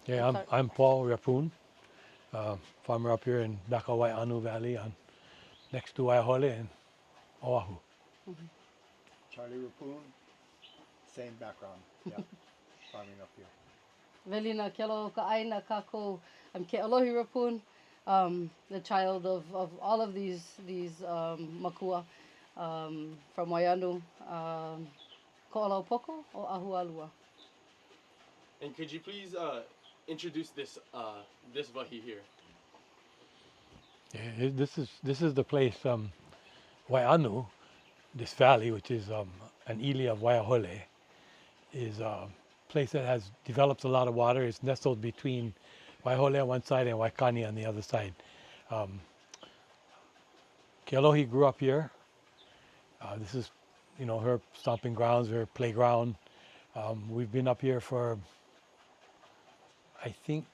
Yeah, I'm Paul Reppun, farmer up here in back of Waiʻanu Valley next to Waihole and Oahu. Charlie Reppun, same background, yeah, farming up here. Velina Kealohi Ka ʻāina kākou. I'm Kealohi Reppun, the child of all of these makua from Waianu, Koʻolau Poko o Ahualua. And could you please introduce this wahi here? Yeah, this is the place, Waiʻanu, this valley, which is an ili of Waihole, is a place that has developed a lot of water. It's nestled between Waihole on one side and Waikani on the other side. Kealohi grew up here. This is, her stomping grounds, her playground. We've been up here for, I think,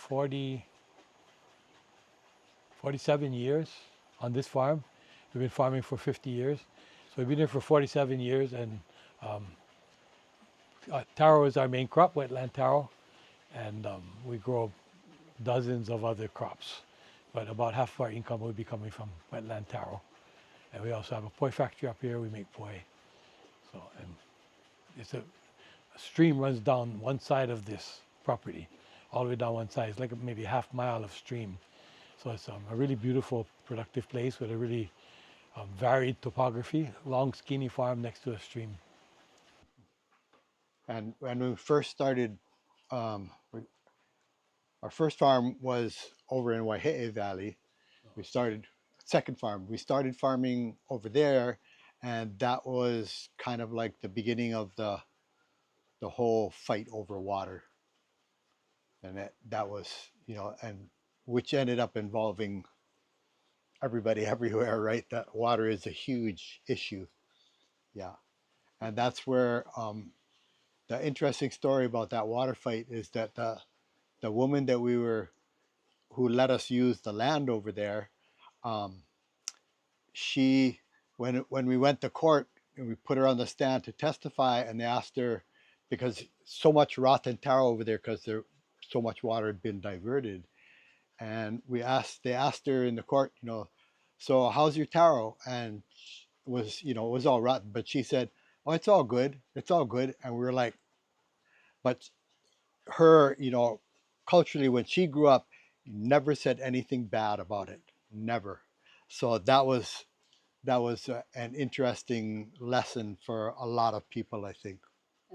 47 years on this farm. We've been farming for 50 years. So we've been here for 47 years, and taro is our main crop, wetland taro, and we grow dozens of other crops. But about half of our income would be coming from wetland taro. And we also have a poi factory up here. We make poi. So, and it's a stream runs down one side of this property, all the way down one side. It's like maybe a half mile of stream. So it's a really beautiful, productive place with a really varied topography, long, skinny farm next to a stream. And when we first started, our first farm was over in Waihee Valley. We started, second farm, we started farming over there, and that was kind of like the beginning of the whole fight over water. And that was, and which ended up involving everybody everywhere, right? That water is a huge issue. Yeah. And that's where the interesting story about that water fight is that the woman that who let us use the land over there, she, when we went to court and we put her on the stand to testify, and they asked her, because so much rotten taro over there because so much water had been diverted, and they asked her in the court, so how's your taro? And it was all rotten, but she said, oh, it's all good, and we were like, but her, culturally, when she grew up, never said anything bad about it, never. So that was an interesting lesson for a lot of people, I think,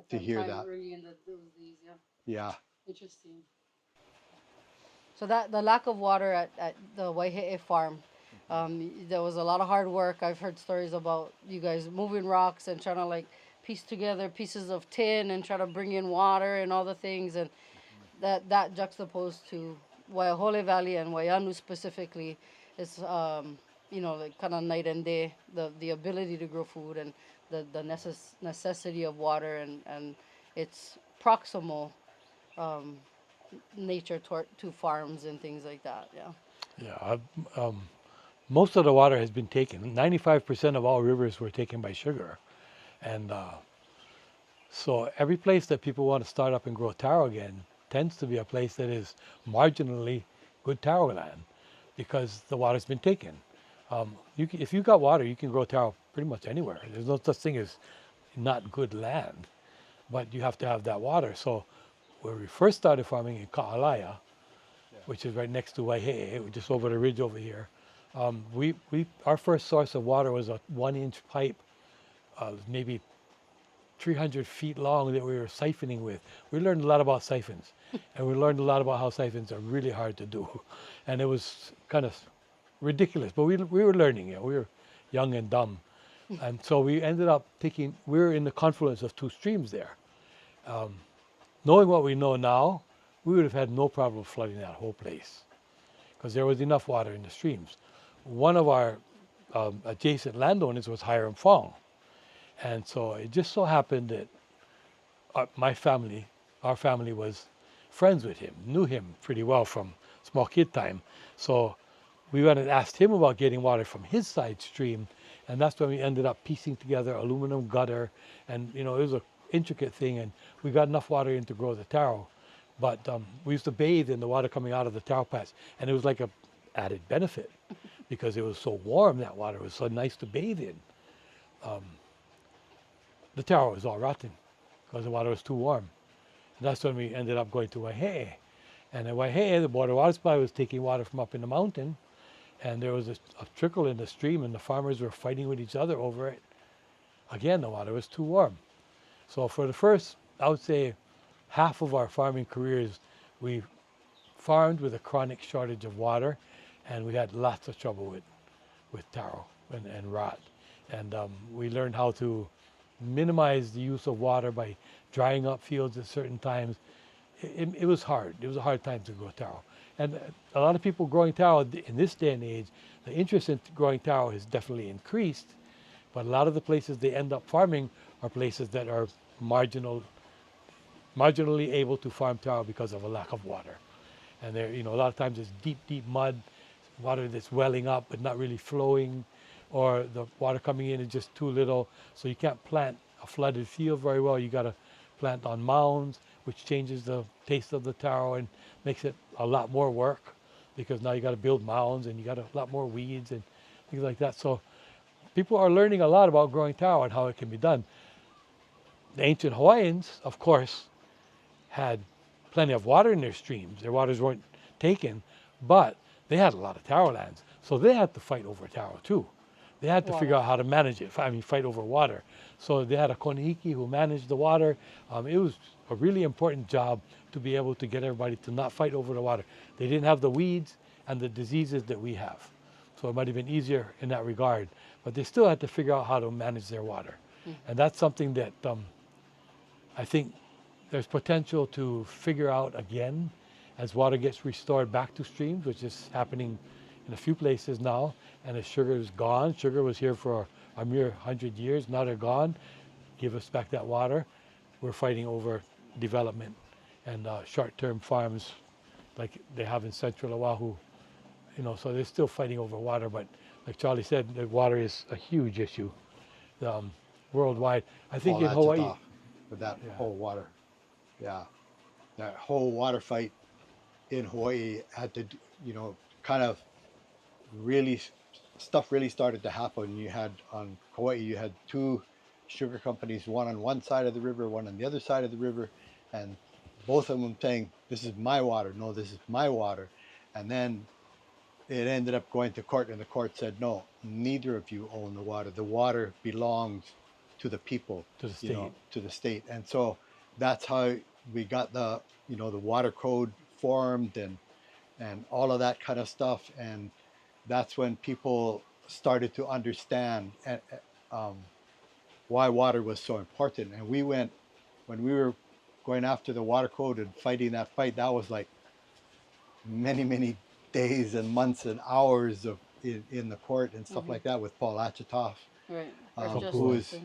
to hear that. Early in those days, yeah. Yeah. Interesting. So that the lack of water at the Waihee farm, there was a lot of hard work. I've heard stories about you guys moving rocks and trying to piece together pieces of tin and try to bring in water and all the things, and that juxtaposed to Waihole Valley and Waianu specifically is kind of night and day. The ability to grow food and the necessity of water and its proximal nature to farms and things like that. Yeah. Yeah, most of the water has been taken. 95% of all rivers were taken by sugar. And so every place that people want to start up and grow taro again tends to be a place that is marginally good taro land because the water's been taken. If you've got water, you can grow taro pretty much anywhere. There's no such thing as not good land, but you have to have that water. So where we first started farming in Ka'alaia, which is right next to Waihee, just over the ridge over here, our first source of water was a 1-inch pipe, maybe 300 feet long, that we were siphoning with. We learned a lot about siphons, and we learned a lot about how siphons are really hard to do. And it was kind of ridiculous, but we were learning. We were young and dumb. And so we ended up we were in the confluence of two streams there. Knowing what we know now, we would have had no problem flooding that whole place because there was enough water in the streams. One of our adjacent landowners was Hiram Fong. And so it just so happened that our family was friends with him, knew him pretty well from small kid time. So we went and asked him about getting water from his side stream, and that's when we ended up piecing together aluminum gutter, and it was an intricate thing, and we got enough water in to grow the taro. But we used to bathe in the water coming out of the taro patch, and it was like a added benefit because it was so warm. That water was so nice to bathe in. The taro was all rotten because the water was too warm. And that's when we ended up going to Waiheʻe. And at Waiheʻe, the water supply was taking water from up in the mountain, and there was a trickle in the stream, and the farmers were fighting with each other over it. Again, the water was too warm. So for the first, I would say, half of our farming careers, we farmed with a chronic shortage of water, and we had lots of trouble with taro and rot. And we learned how to minimize the use of water by drying up fields at certain times. It was hard. It was a hard time to grow taro. And a lot of people growing taro in this day and age, the interest in growing taro has definitely increased, but a lot of the places they end up farming are places that are marginally able to farm taro because of a lack of water. And there, a lot of times it's deep, deep mud, water that's welling up but not really flowing, or the water coming in is just too little, so you can't plant a flooded field very well. You got to plant on mounds, which changes the taste of the taro and makes it a lot more work, because now you got to build mounds and you got a lot more weeds and things like that. So people are learning a lot about growing taro and how it can be done. The ancient Hawaiians, of course, had plenty of water in their streams. Their waters weren't taken, but they had a lot of taro lands. So they had to fight over taro too. They had to figure out how to manage it. Fight over water. So they had a konehiki who managed the water. It was a really important job to be able to get everybody to not fight over the water. They didn't have the weeds and the diseases that we have. So it might have been easier in that regard. But they still had to figure out how to manage their water. And that's something that I think there's potential to figure out again as water gets restored back to streams, which is happening in a few places now. And as sugar is gone, sugar was here for a mere 100 years, now they're gone. Give us back that water. We're fighting over development and short-term farms like they have in central Oahu. So they're still fighting over water, but like Charlie said, the water is a huge issue worldwide. I think in Paul, that's Hawaii, off with that whole water. Yeah, that whole water fight in Hawaii had to, kind of really, stuff really started to happen. You had on Kauai, you had two sugar companies, one on one side of the river, one on the other side of the river, and both of them saying, "This is my water." No, this is my water. And then it ended up going to court, and the court said, "No, neither of you own the water. The water belongs to the people, to the state. to the state." And so that's how we got the, the water code formed and all of that kind of stuff. And that's when people started to understand why water was so important. And when we were going after the water code and fighting that fight, that was like many, many days and months and hours in the court and stuff like that with Paul Achitoff. Right. Who was,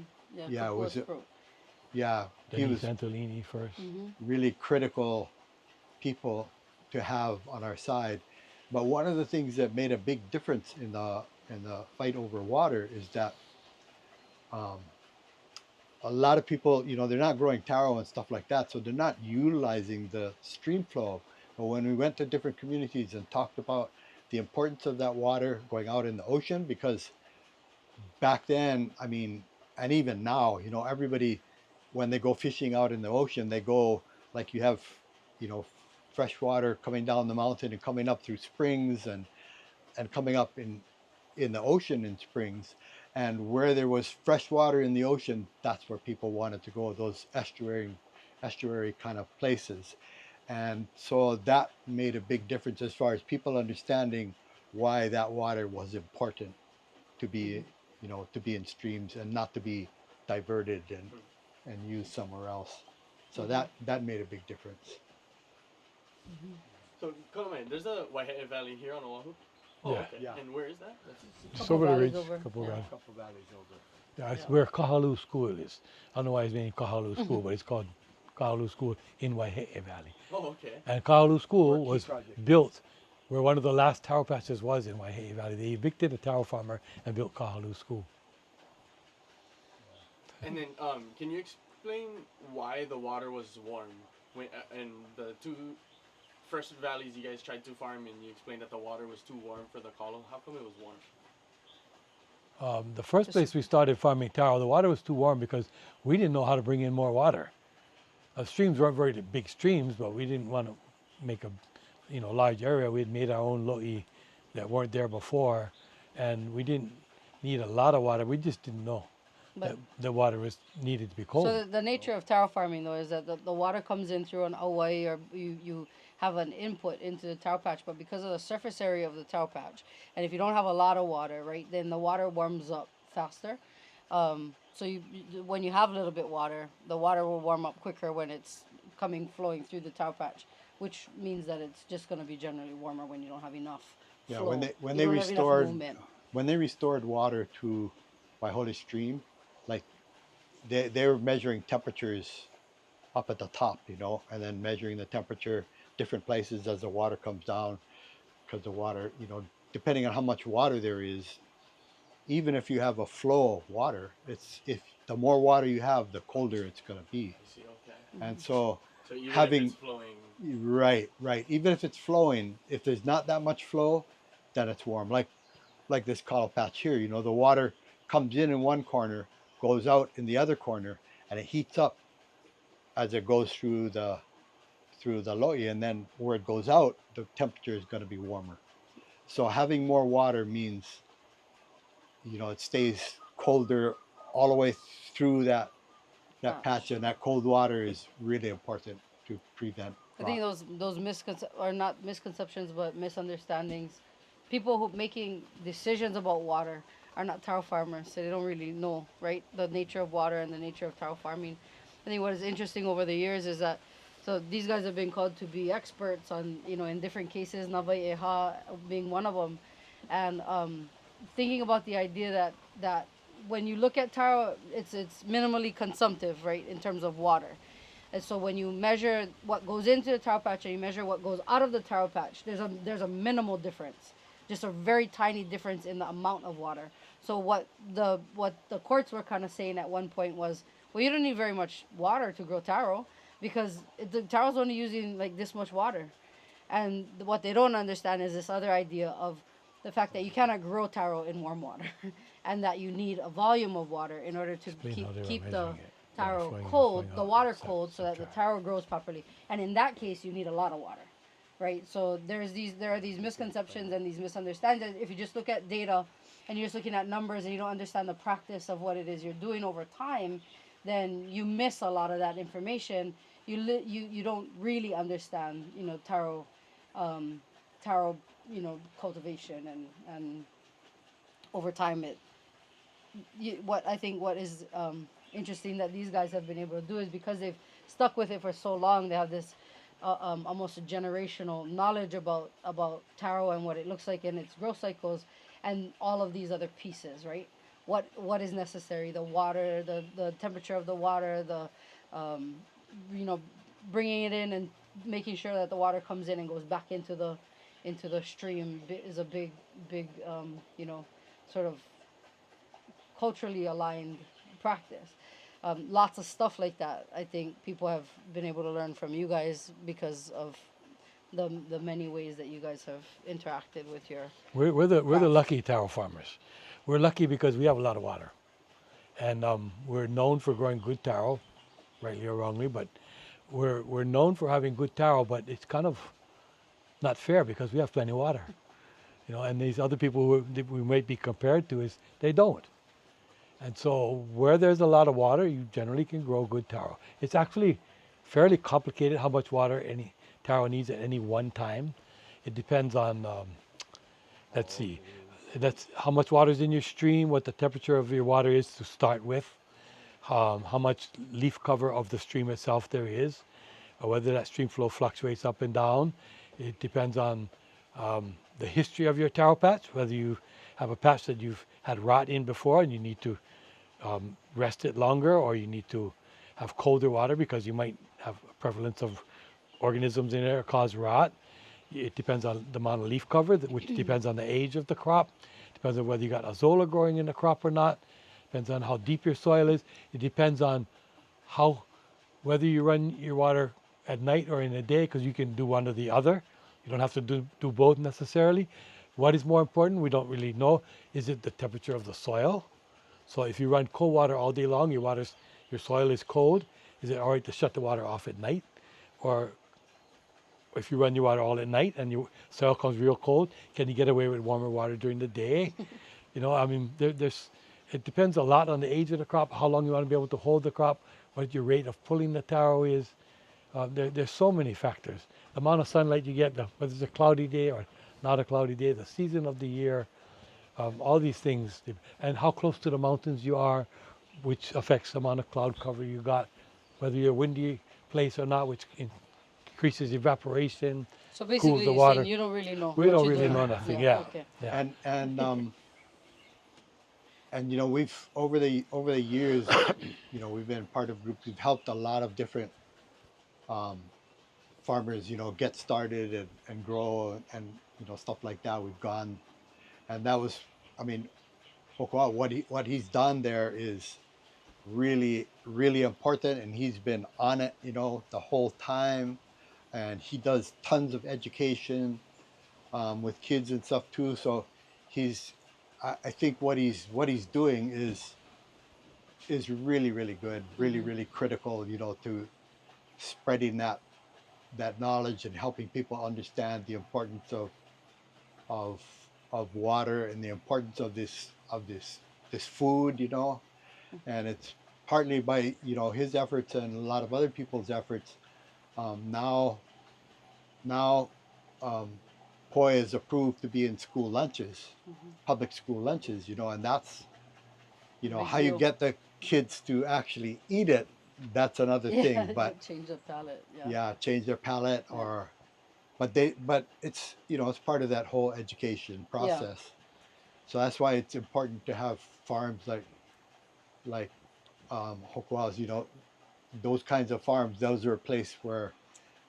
he was Santolini first. really critical people to have on our side. But one of the things that made a big difference in the fight over water is that a lot of people, they're not growing taro and stuff like that, so they're not utilizing the stream flow. But when we went to different communities and talked about the importance of that water going out in the ocean, because back then, and even now, everybody, when they go fishing out in the ocean, they go like you have, fresh water coming down the mountain and coming up through springs and coming up in the ocean in springs. And where there was fresh water in the ocean, that's where people wanted to go, those estuary kind of places. And so that made a big difference as far as people understanding why that water was important to be, to be in streams and not to be diverted and used somewhere else. So that made a big difference. So, Koloman, there's a Waiheʻe Valley here on Oahu? Oh, Yeah. okay. Yeah. And where is that? Just over the ridge, valleys over. couple Yeah. valleys. A couple valleys over. Yeah, it's where Kahalu School is. I don't know why it's named Kahalu School, but it's called Kahalu School in Waiheʻe Valley. Oh, okay. And Kahalu School Key was project. built where one of the last taro patches was in Waiheʻe Valley. They evicted a taro farmer and built Kahalu School. And then, can you explain why the water was warm and the two first valleys you guys tried to farm, and you explained that the water was too warm for the kalo. How come it was warm? The first place we started farming taro, the water was too warm because we didn't know how to bring in more water. Streams weren't very big streams, but we didn't want to make a large area. We had made our own loʻi that weren't there before, and we didn't need a lot of water. We just didn't know that the water was needed to be cold. So the nature of taro farming, though, is that the water comes in through an Hawaiʻi, or you have an input into the taro patch, but because of the surface area of the taro patch, and if you don't have a lot of water, right, then the water warms up faster. So when you have a little bit water, the water will warm up quicker when it's flowing through the taro patch, which means that it's just going to be generally warmer when you don't have enough flow. when You they don't have enough restored movement. when they restored water to Waihoʻi Stream, like they were measuring temperatures up at the top, and then measuring the temperature different places as the water comes down, because the water, depending on how much water there is, even if you have a flow of water, if the more water you have, the colder it's going to be. I see. Okay. And so even having if it's flowing. right, even if it's flowing, if there's not that much flow, then it's warm. Like this kalo patch here, the water comes in one corner, goes out in the other corner, and it heats up as it goes through the loʻi, and then where it goes out, the temperature is going to be warmer. So having more water means, it stays colder all the way through that patch, and that cold water is really important to prevent I think those not misconceptions, but misunderstandings. People who making decisions about water are not taro farmers, so they don't really know, right, the nature of water and the nature of taro farming. I think what is interesting over the years is that, so these guys have been called to be experts on, in different cases, Nawaiʻeha being one of them, and thinking about the idea that when you look at taro, it's minimally consumptive, right, in terms of water. And so when you measure what goes into the taro patch and you measure what goes out of the taro patch, there's a minimal difference, just a very tiny difference in the amount of water. So what the courts were kind of saying at one point was, well, you don't need very much water to grow taro, because the taro's only using like this much water. And what they don't understand is this other idea of the fact that you cannot grow taro in warm water, and that you need a volume of water in order to keep the taro cold, the water cold, so that the taro grows properly. And in that case, you need a lot of water, right? So there are these misconceptions and these misunderstandings. If you just look at data and you're just looking at numbers and you don't understand the practice of what it is you're doing over time, then you miss a lot of that information. You don't really understand, taro, cultivation, and over time what is interesting that these guys have been able to do is because they've stuck with it for so long, they have this almost a generational knowledge about taro and what it looks like in its growth cycles, and all of these other pieces, right? What is necessary, the water, the temperature of the water, the bringing it in and making sure that the water comes in and goes back into the stream is a big sort of culturally aligned practice. Lots of stuff like that, I think people have been able to learn from you guys because of the many ways that you guys have interacted with your. We're the lucky taro farmers. We're lucky because we have a lot of water, and we're known for growing good taro, rightly or wrongly. But we're known for having good taro, but it's kind of not fair because we have plenty of water, And these other people who we might be compared to they don't. And so where there's a lot of water, you generally can grow good taro. It's actually fairly complicated how much water any taro needs at any one time. It depends on, let's see, that's how much water is in your stream, what the temperature of your water is to start with, how much leaf cover of the stream itself there is, or whether that stream flow fluctuates up and down. It depends on the history of your taro patch, whether you have a patch that you've had rot in before and you need to rest it longer, or you need to have colder water because you might have a prevalence of organisms in there cause rot. It depends on the amount of leaf cover, which depends on the age of the crop. Depends on whether you got azolla growing in the crop or not. Depends on how deep your soil is. It depends on whether you run your water at night or in the day because you can do one or the other. You don't have to do both necessarily. What is more important, we don't really know. Is it the temperature of the soil? So if you run cold water all day long, your soil is cold. Is it all right to shut the water off at night? Or if you run your water all at night and your soil comes real cold, can you get away with warmer water during the day? You know, I mean, it depends a lot on the age of the crop, how long you want to be able to hold the crop, what your rate of pulling the taro is. There's so many factors. The amount of sunlight you get, whether it's a cloudy day or not a cloudy day, the season of the year, all these things, and how close to the mountains you are, which affects the amount of cloud cover you got, whether you're a windy place or not, which increases evaporation, So cools basically, the you're saying water. you don't really know We what don't you're really doing. know nothing. Yeah, Okay. yeah. And you know, we've over the years, you know, we've been part of groups. We've helped a lot of different farmers, you know, get started and grow and you know stuff like that. We've gone, and that was, I mean, Hokoa, what he's done there is really important, and he's been on it, you know, the whole time, and he does tons of education with kids and stuff too. So he's, I think what he's doing is really good, really critical, you know, to spreading that knowledge and helping people understand the importance of of water and the importance of this food, you know. And it's partly by, you know, his efforts and a lot of other people's efforts. Now um, poi is approved to be in school lunches, public school lunches, you know, and that's, you know, Big how you deal. get the kids to actually eat it, that's another thing. Yeah, But change the palette. Yeah. yeah, change their palate Yeah. or, but it's, you know, it's part of that whole education Yeah. process. So that's why it's important to have farms like Hokua's, you know, those kinds of farms. Those are a place where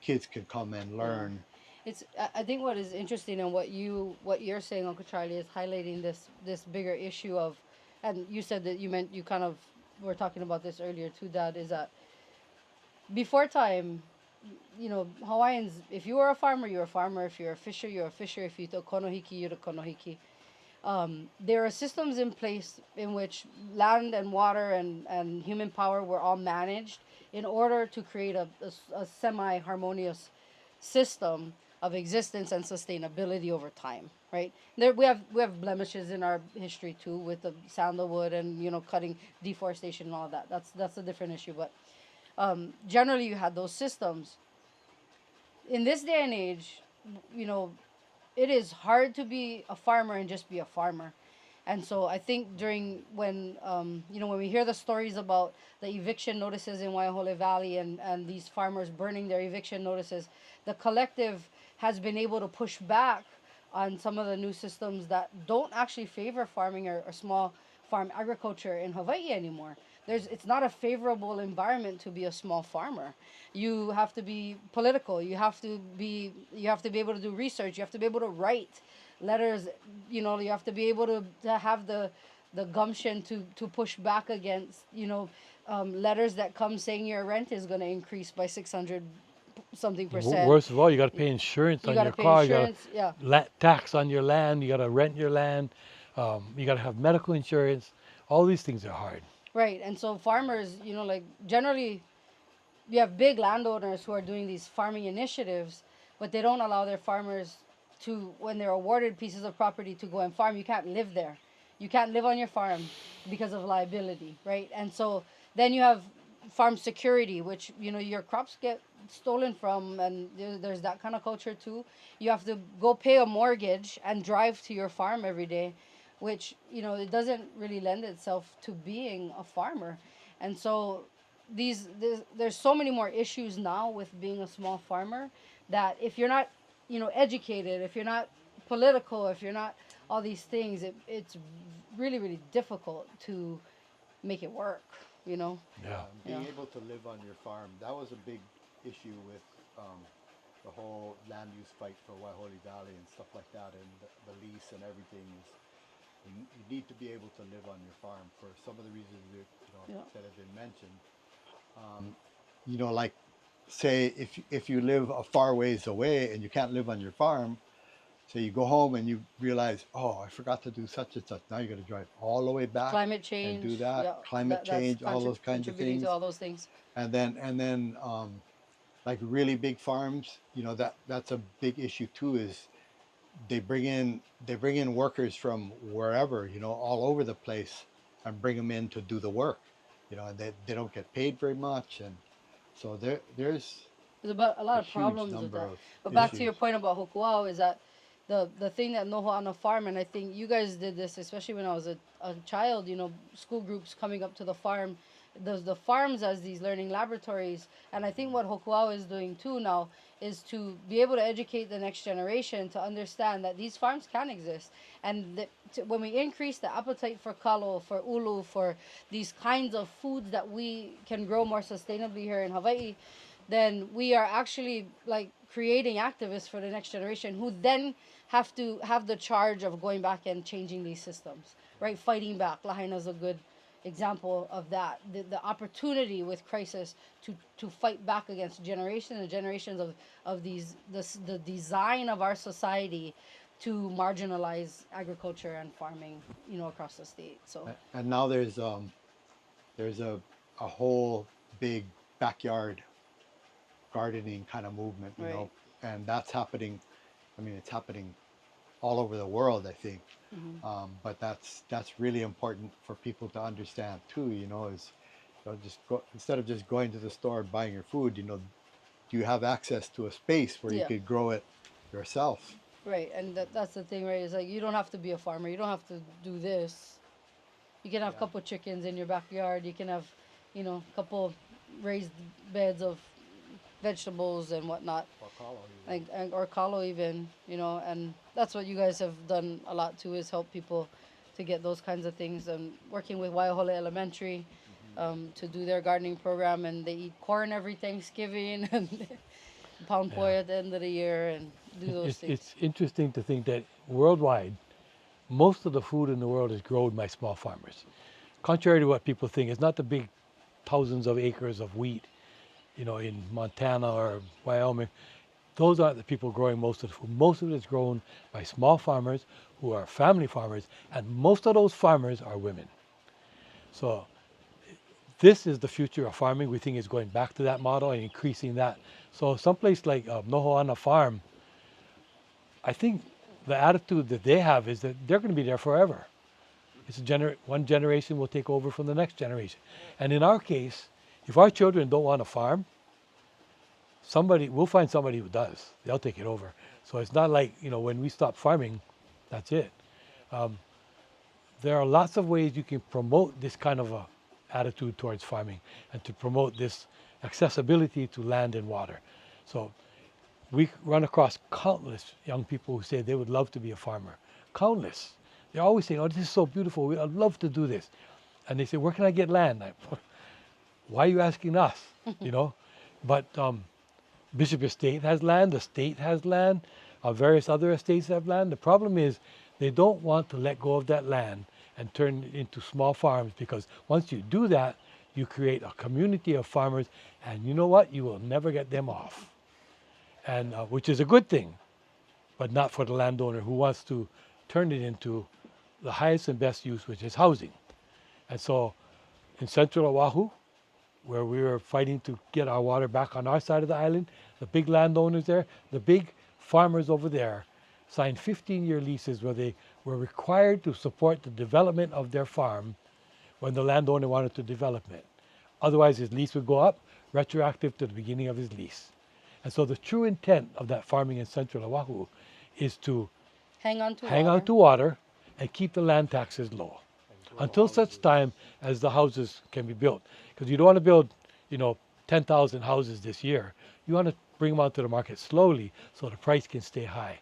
kids can come and Yeah. learn. It's. I think what is interesting and what you're saying, Uncle Charlie, is highlighting this bigger issue of, and you said that you kind of were talking about this earlier too. Dad, is that before time, you know, Hawaiians, if you were a farmer, you're a farmer. If you're a fisher, you're a fisher. If you took konohiki, you're a konohiki. There are systems in place in which land and water and human power were all managed in order to create a semi-harmonious system of existence and sustainability over time, right? There we have blemishes in our history too with the sandalwood and, you know, cutting, deforestation and all of that. That's a different issue, but generally you had those systems. In this day and age, you know, it is hard to be a farmer and just be a farmer. And so I think during when you know, when we hear the stories about the eviction notices in Waihole Valley and these farmers burning their eviction notices, the collective has been able to push back on some of the new systems that don't actually favor farming or small farm agriculture in Hawaii anymore. It's not a favorable environment to be a small farmer. You have to be political. You have to be able to do research. You have to be able to write letters. You know, you have to be able to have the gumption to push back against, you know, letters that come saying your rent is going to increase by 600 something percent. Worst of all, you got to pay insurance You on got to your pay car. You got insurance. Yeah. to tax on your land. You got to rent your land. You got to have medical insurance. All these things are hard. Right. And so farmers, you know, like generally you have big landowners who are doing these farming initiatives, but they don't allow their farmers to, when they're awarded pieces of property to go and farm, you can't live there. You can't live on your farm because of liability, right? And so then you have farm security, which, you know, your crops get stolen from, and there's that kind of culture too. You have to go pay a mortgage and drive to your farm every day, which, you know, it doesn't really lend itself to being a farmer. And so there's so many more issues now with being a small farmer, that if you're not, you know, educated, if you're not political, if you're not all these things, it's really difficult to make it work, you know. Yeah. Being Yeah. able to live on your farm, that was a big issue with the whole land use fight for Waihole Valley and stuff like that, and the lease and everything is you need to be able to live on your farm for some of the reasons that, you know, Yeah. that have been mentioned. You know, like say if you live a far ways away and you can't live on your farm, so you go home and you realize, oh, I forgot to do such and such. Now you got to drive all the way back Climate and change, do that. yeah, Climate that's change, all those kinds of contributing to things. all those things. And then like really big farms, that's a big issue too. Is they bring in workers from wherever, all over the place, and bring them in to do the work, and they don't get paid very much, and so there's There's about a lot a of huge problems with number that. of But back to issues. your point about Hokuau is that the thing that Nohoʻana Farm, and I think you guys did this, especially when I was a child, school groups coming up to the farm, the farms as these learning laboratories. And I think what Hokuau is doing too now is to be able to educate the next generation to understand that these farms can exist. And when we increase the appetite for kalo, for ulu, for these kinds of foods that we can grow more sustainably here in Hawaii, then we are actually like creating activists for the next generation who then have to have the charge of going back and changing these systems, right? Fighting back. Lahaina is a good example of that. The opportunity with crisis to fight back against generations and generations of the design of our society to marginalize agriculture and farming, across the state. So And now there's a whole big backyard gardening kind of movement, right. and that's happening. I mean, it's happening all over the world, I think. But that's really important for people to understand too. Is just go, instead of just going to the store and buying your food. Do you have access to a space where you Yeah. could grow it yourself? Right, and that's the thing, right? Is like you don't have to be a farmer. You don't have to do this. You can have a Yeah. couple chickens in your backyard. You can have, a couple raised beds of vegetables and whatnot, Or kalo, or kalo even, and that's what you guys have done a lot too, is help people to get those kinds of things. And working with Waiahole Elementary to do their gardening program, and they eat corn every Thanksgiving and pound poi Yeah. at the end of the year and do those It's, things. it's interesting to think that worldwide, most of the food in the world is grown by small farmers. Contrary to what people think, it's not the big thousands of acres of wheat, in Montana or Wyoming. Those aren't the people growing most of the food. Most of it is grown by small farmers who are family farmers, and most of those farmers are women. So this is the future of farming. We think it's going back to that model and increasing that. So someplace like Nohoʻana Farm, I think the attitude that they have is that they're going to be there forever. It's one generation will take over from the next generation. And in our case, if our children don't want to farm, we'll find somebody who does. They'll take it over. So it's not like, when we stop farming, that's it. There are lots of ways you can promote this kind of a attitude towards farming and to promote this accessibility to land and water. So we run across countless young people who say they would love to be a farmer. Countless. They're always saying, oh, this is so beautiful. I'd love to do this. And they say, where can I get land? Why are you asking us? But Bishop Estate has land, the state has land, various other estates have land. The problem is they don't want to let go of that land and turn it into small farms, because once you do that, you create a community of farmers, and you know what? You will never get them off. And which is a good thing, but not for the landowner who wants to turn it into the highest and best use, which is housing. And so in central Oahu, where we were fighting to get our water back on our side of the island, the big landowners there, the big farmers over there, signed 15-year leases where they were required to support the development of their farm when the landowner wanted to develop it. Otherwise, his lease would go up, retroactive to the beginning of his lease. And so the true intent of that farming in central Oahu is to Hang on to hang water. on to water and keep the land taxes low until such time as the houses can be built. Because you don't want to build, 10,000 houses this year. You want to bring them out to the market slowly so the price can stay high.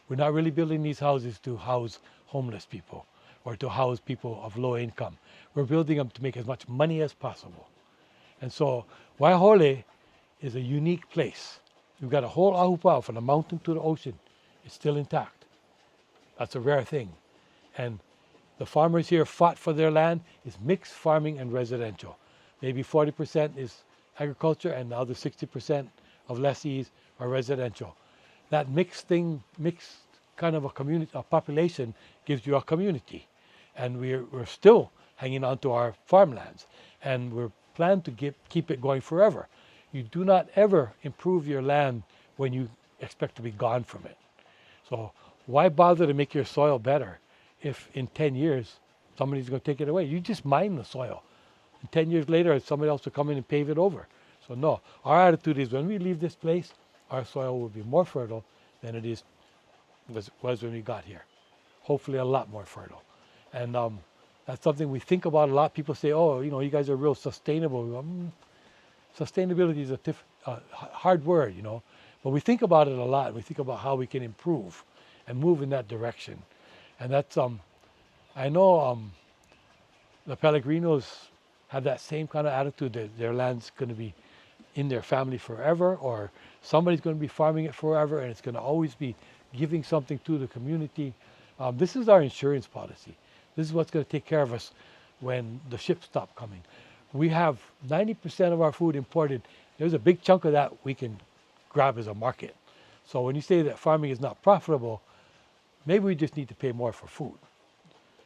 We're not really building these houses to house homeless people or to house people of low income. We're building them to make as much money as possible. And so Waihole is a unique place. We've got a whole ahupau from the mountain to the ocean. It's still intact. That's a rare thing. And the farmers here fought for their land. It's mixed farming and residential. Maybe 40% is agriculture, and the other 60% of lessees are residential. That mixed kind of a community, a population, gives you a community. And we're still hanging on to our farmlands, and we're planned to keep it going forever. You do not ever improve your land when you expect to be gone from it. So why bother to make your soil better if in 10 years somebody's going to take it away? You just mine the soil. And 10 years later, somebody else will come in and pave it over. So no, our attitude is when we leave this place, our soil will be more fertile than it was when we got here. Hopefully a lot more fertile. And that's something we think about a lot. People say, oh, you know, you guys are real sustainable. Sustainability is a hard word, you know, but we think about it a lot. We think about how we can improve and move in that direction. And that's, I know the Pellegrinos have that same kind of attitude that their land's going to be in their family forever, or somebody's going to be farming it forever, and it's going to always be giving something to the community. This is our insurance policy. This is what's going to take care of us when the ships stop coming. We have 90% of our food imported. There's a big chunk of that we can grab as a market. So when you say that farming is not profitable, maybe we just need to pay more for food.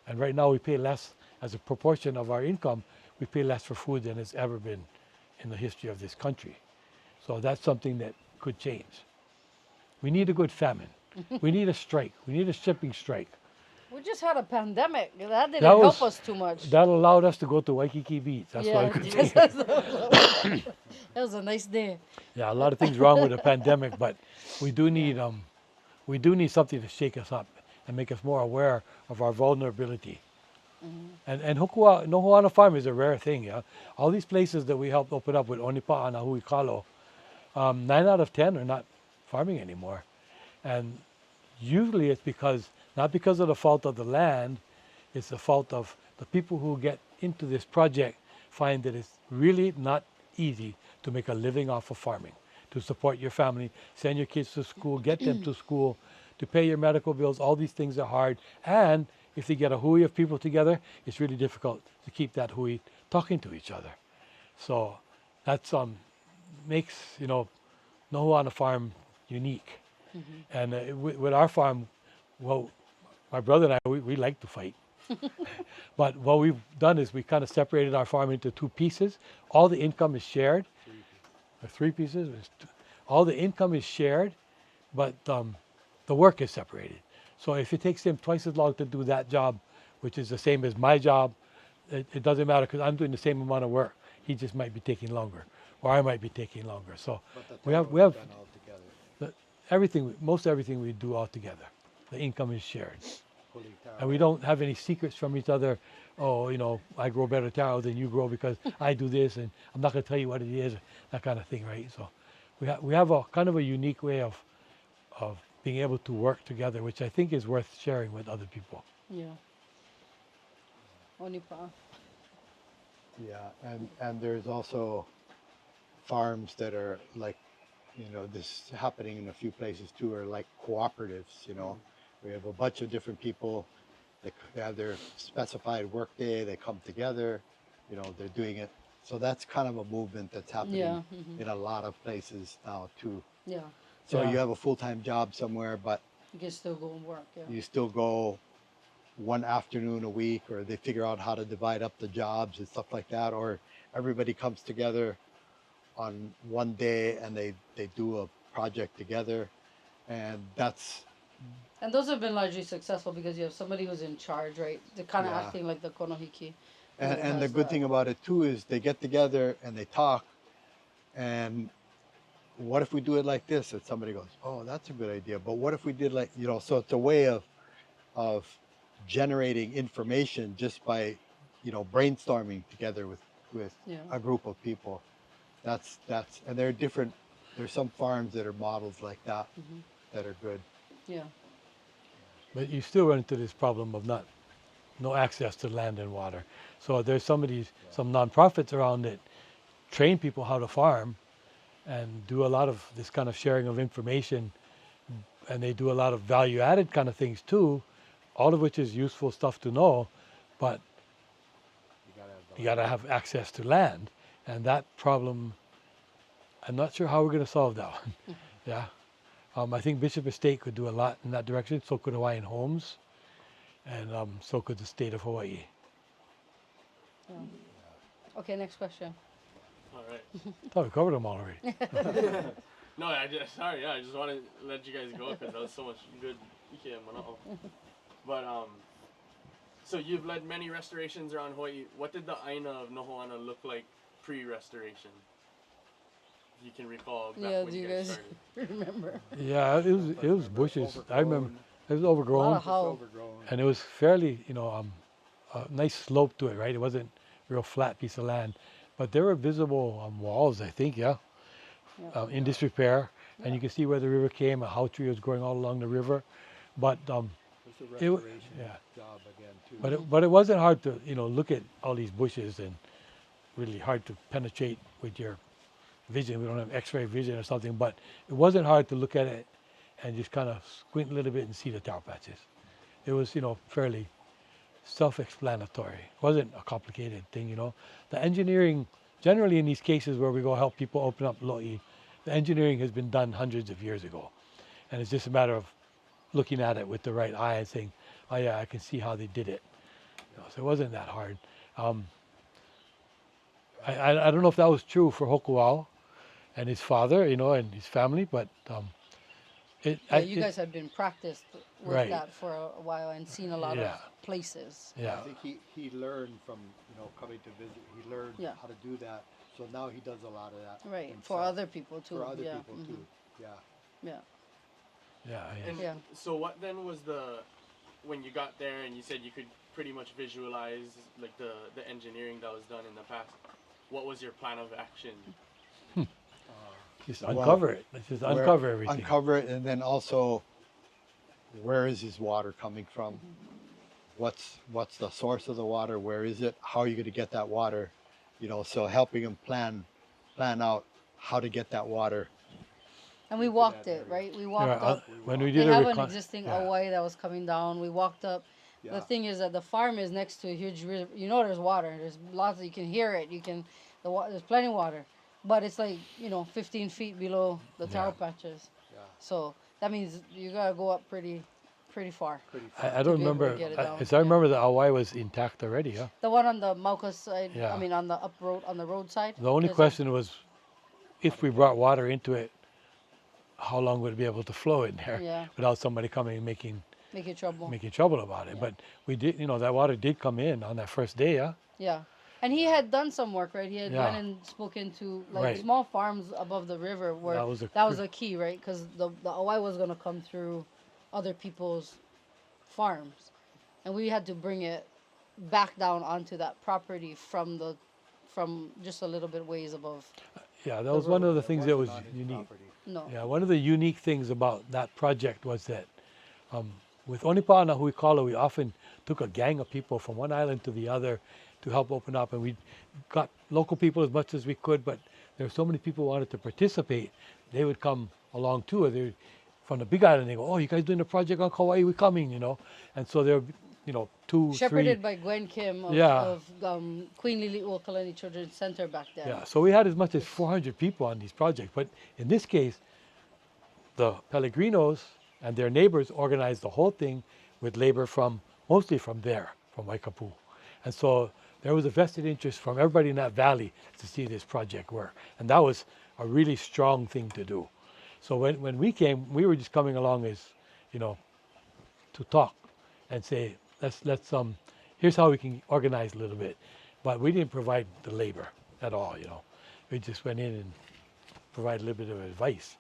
And right now we pay less as a proportion of our income. We pay less for food than it's ever been in the history of this country. So that's something that could change. We need a good famine. We need a strike. We need a shipping strike. We just had a pandemic. That didn't That help was- us too much. That allowed us to go to Waikiki Beach. That's why. that was a nice day. Yeah, a lot of things wrong with the pandemic, but we do need something to shake us up and make us more aware of our vulnerability. And Nohoʻana Farm is a rare thing. Yeah, all these places that we helped open up with Onipaʻa Ka Hui Kalo, 9 out of 10 are not farming anymore, and usually it's not because of the fault of the land, it's the fault of the people who get into this project find that it's really not easy to make a living off of farming, to support your family, send your kids to school, get them to school, to pay your medical bills. All these things are hard. And if they get a hui of people together, it's really difficult to keep that hui talking to each other. So that's makes Nohoʻana Farm unique. And with our farm, well, my brother and I, we like to fight. But what we've done is we kind of separated our farm into 2 pieces. All the income is shared. Or 3 pieces. All the income is shared, but the work is separated. So if it takes him twice as long to do that job, which is the same as my job, it doesn't matter because I'm doing the same amount of work. He just might be taking longer, or I might be taking longer. So we have most everything we do all together. The income is shared. And we don't have any secrets from each other. Oh, I grow better taro than you grow because I do this, and I'm not going to tell you what it is, that kind of thing, right? So we have a kind of a unique way of being able to work together, which I think is worth sharing with other people. Yeah. Onipaʻa. Yeah, and there's also farms that are like, this is happening in a few places too, are like cooperatives, We have a bunch of different people, they have their specified work day, they come together, they're doing it. So that's kind of a movement that's happening in a lot of places now too. Yeah. So Yeah. you have a full-time job somewhere, but You can still go and work. Yeah. you still go one afternoon a week, or they figure out how to divide up the jobs and stuff like that, or everybody comes together on one day and they do a project together, and that's And those have been largely successful because you have somebody who's in charge, right? They're kind of Yeah. acting like the konohiki. and the good thing about it too is they get together and they talk, and what if we do it like this? And somebody goes, oh, that's a good idea, but what if we did like, so it's a way of generating information just by brainstorming together with Yeah. a group of people. That's and there are different, there's some farms that are models like that that are good. Yeah. But you still run into this problem of no access to land and water. So there's some nonprofits around that train people how to farm and do a lot of this kind of sharing of information, and they do a lot of value-added kind of things too, all of which is useful stuff to know, but you got to have access to land, and that problem I'm not sure how we're going to solve that one. Yeah. I think Bishop Estate could do a lot in that direction. So could Hawaiian Homes, and so could the state of Hawaii. Yeah. Okay, next question. All right. I thought we covered them all already. No, I just sorry. Yeah, I just want to let you guys go because that was so much good. But so you've led many restorations around Hawaii. What did the ʻāina of Nohoʻana look like pre-restoration? If you can recall back Yeah, when do you you guys guys started. remember? Yeah, it was bushes. I remember it was overgrown, How? Overgrown. and it was fairly, a nice slope to it, right? It wasn't a real flat piece of land, but there were visible walls, I think, yeah, Yeah. in disrepair, and you can see where the river came. A how tree was growing all along the river, but It's a it wa- restoration yeah. job again too. but it wasn't hard to look at all these bushes and really hard to penetrate with your vision. We don't have X-ray vision or something, but it wasn't hard to look at it and just kind of squint a little bit and see the taro patches. It was fairly self-explanatory. It wasn't a complicated thing. The engineering, generally in these cases where we go help people open up loʻi, the engineering has been done hundreds of years ago, and it's just a matter of looking at it with the right eye and saying, oh yeah, I can see how they did it. So it wasn't that hard. I don't know if that was true for Hokuao and his father, and his family, but Yeah, you guys have been practiced with Right. that for a while and seen a lot Yeah. of places. yeah, I think he learned from coming to visit. He learned Yeah. how to do that. So now he does a lot of that. Right, for himself. other people too. For other yeah. people mhm, too. Yeah. Yeah. yeah, And Yeah. so what then was when you got there and you said you could pretty much visualize like the engineering that was done in the past, what was your plan of action? just Well, uncover it. Let's just Where- uncover everything. Uncover it, and then also, where is his water coming from? What's the source of the water? Where is it? How are you going to get that water? So helping him plan out how to get that water. And we walked it, right? We walked Yeah, up. when we They did a have an recon- existing yeah. Hawaii that was coming down. We walked up. The Yeah. thing is that the farm is next to a huge river. There's water. There's lots. You can hear it. There's plenty of water, but it's like 15 feet below the taro Yeah. patches. Yeah. So that means you gotta go up pretty far. Pretty I far. don't to be able to remember. get it down, As I yeah. remember, the Hawaii was intact already. Yeah. The one on the Mauka side. Yeah. I mean, on the on the roadside. The only there's question was, if we brought water into it, how long would it be able to flow in there Yeah. without somebody coming and making making trouble. trouble about it? Yeah. But we did. That water did come in on that first day. Yeah. Yeah. And he had done some work, right? He had Yeah. went and spoken to like Right. small farms above the river where That was a that was a key, right? Because the Hawaii was gonna come through other people's farms, and we had to bring it back down onto that property from just a little bit ways above. Yeah, that was one of the things that was Wasn't on his unique. property. No. Yeah, one of the unique things about that project was that with Onipaʻa Ka Hui Kalo, we often took a gang of people from one island to the other to help open up, and we got local people as much as we could, but there were so many people who wanted to participate, they would come along too. They from the big island, they go, oh, you guys doing a project on Kauai, we coming, And so there were, 2, Shepherded 3. by Gwen Kim of, Yeah. of Queen Liliuokalani Children's Center back then. Yeah, so we had as much as 400 people on these projects. But in this case, the Pellegrinos and their neighbors organized the whole thing with labor mostly from Waikapū. And so there was a vested interest from everybody in that valley to see this project work. And that was a really strong thing to do. So when we came, we were just coming along as, to talk and say, let's here's how we can organize a little bit. But we didn't provide the labor at all, We just went in and provided a little bit of advice.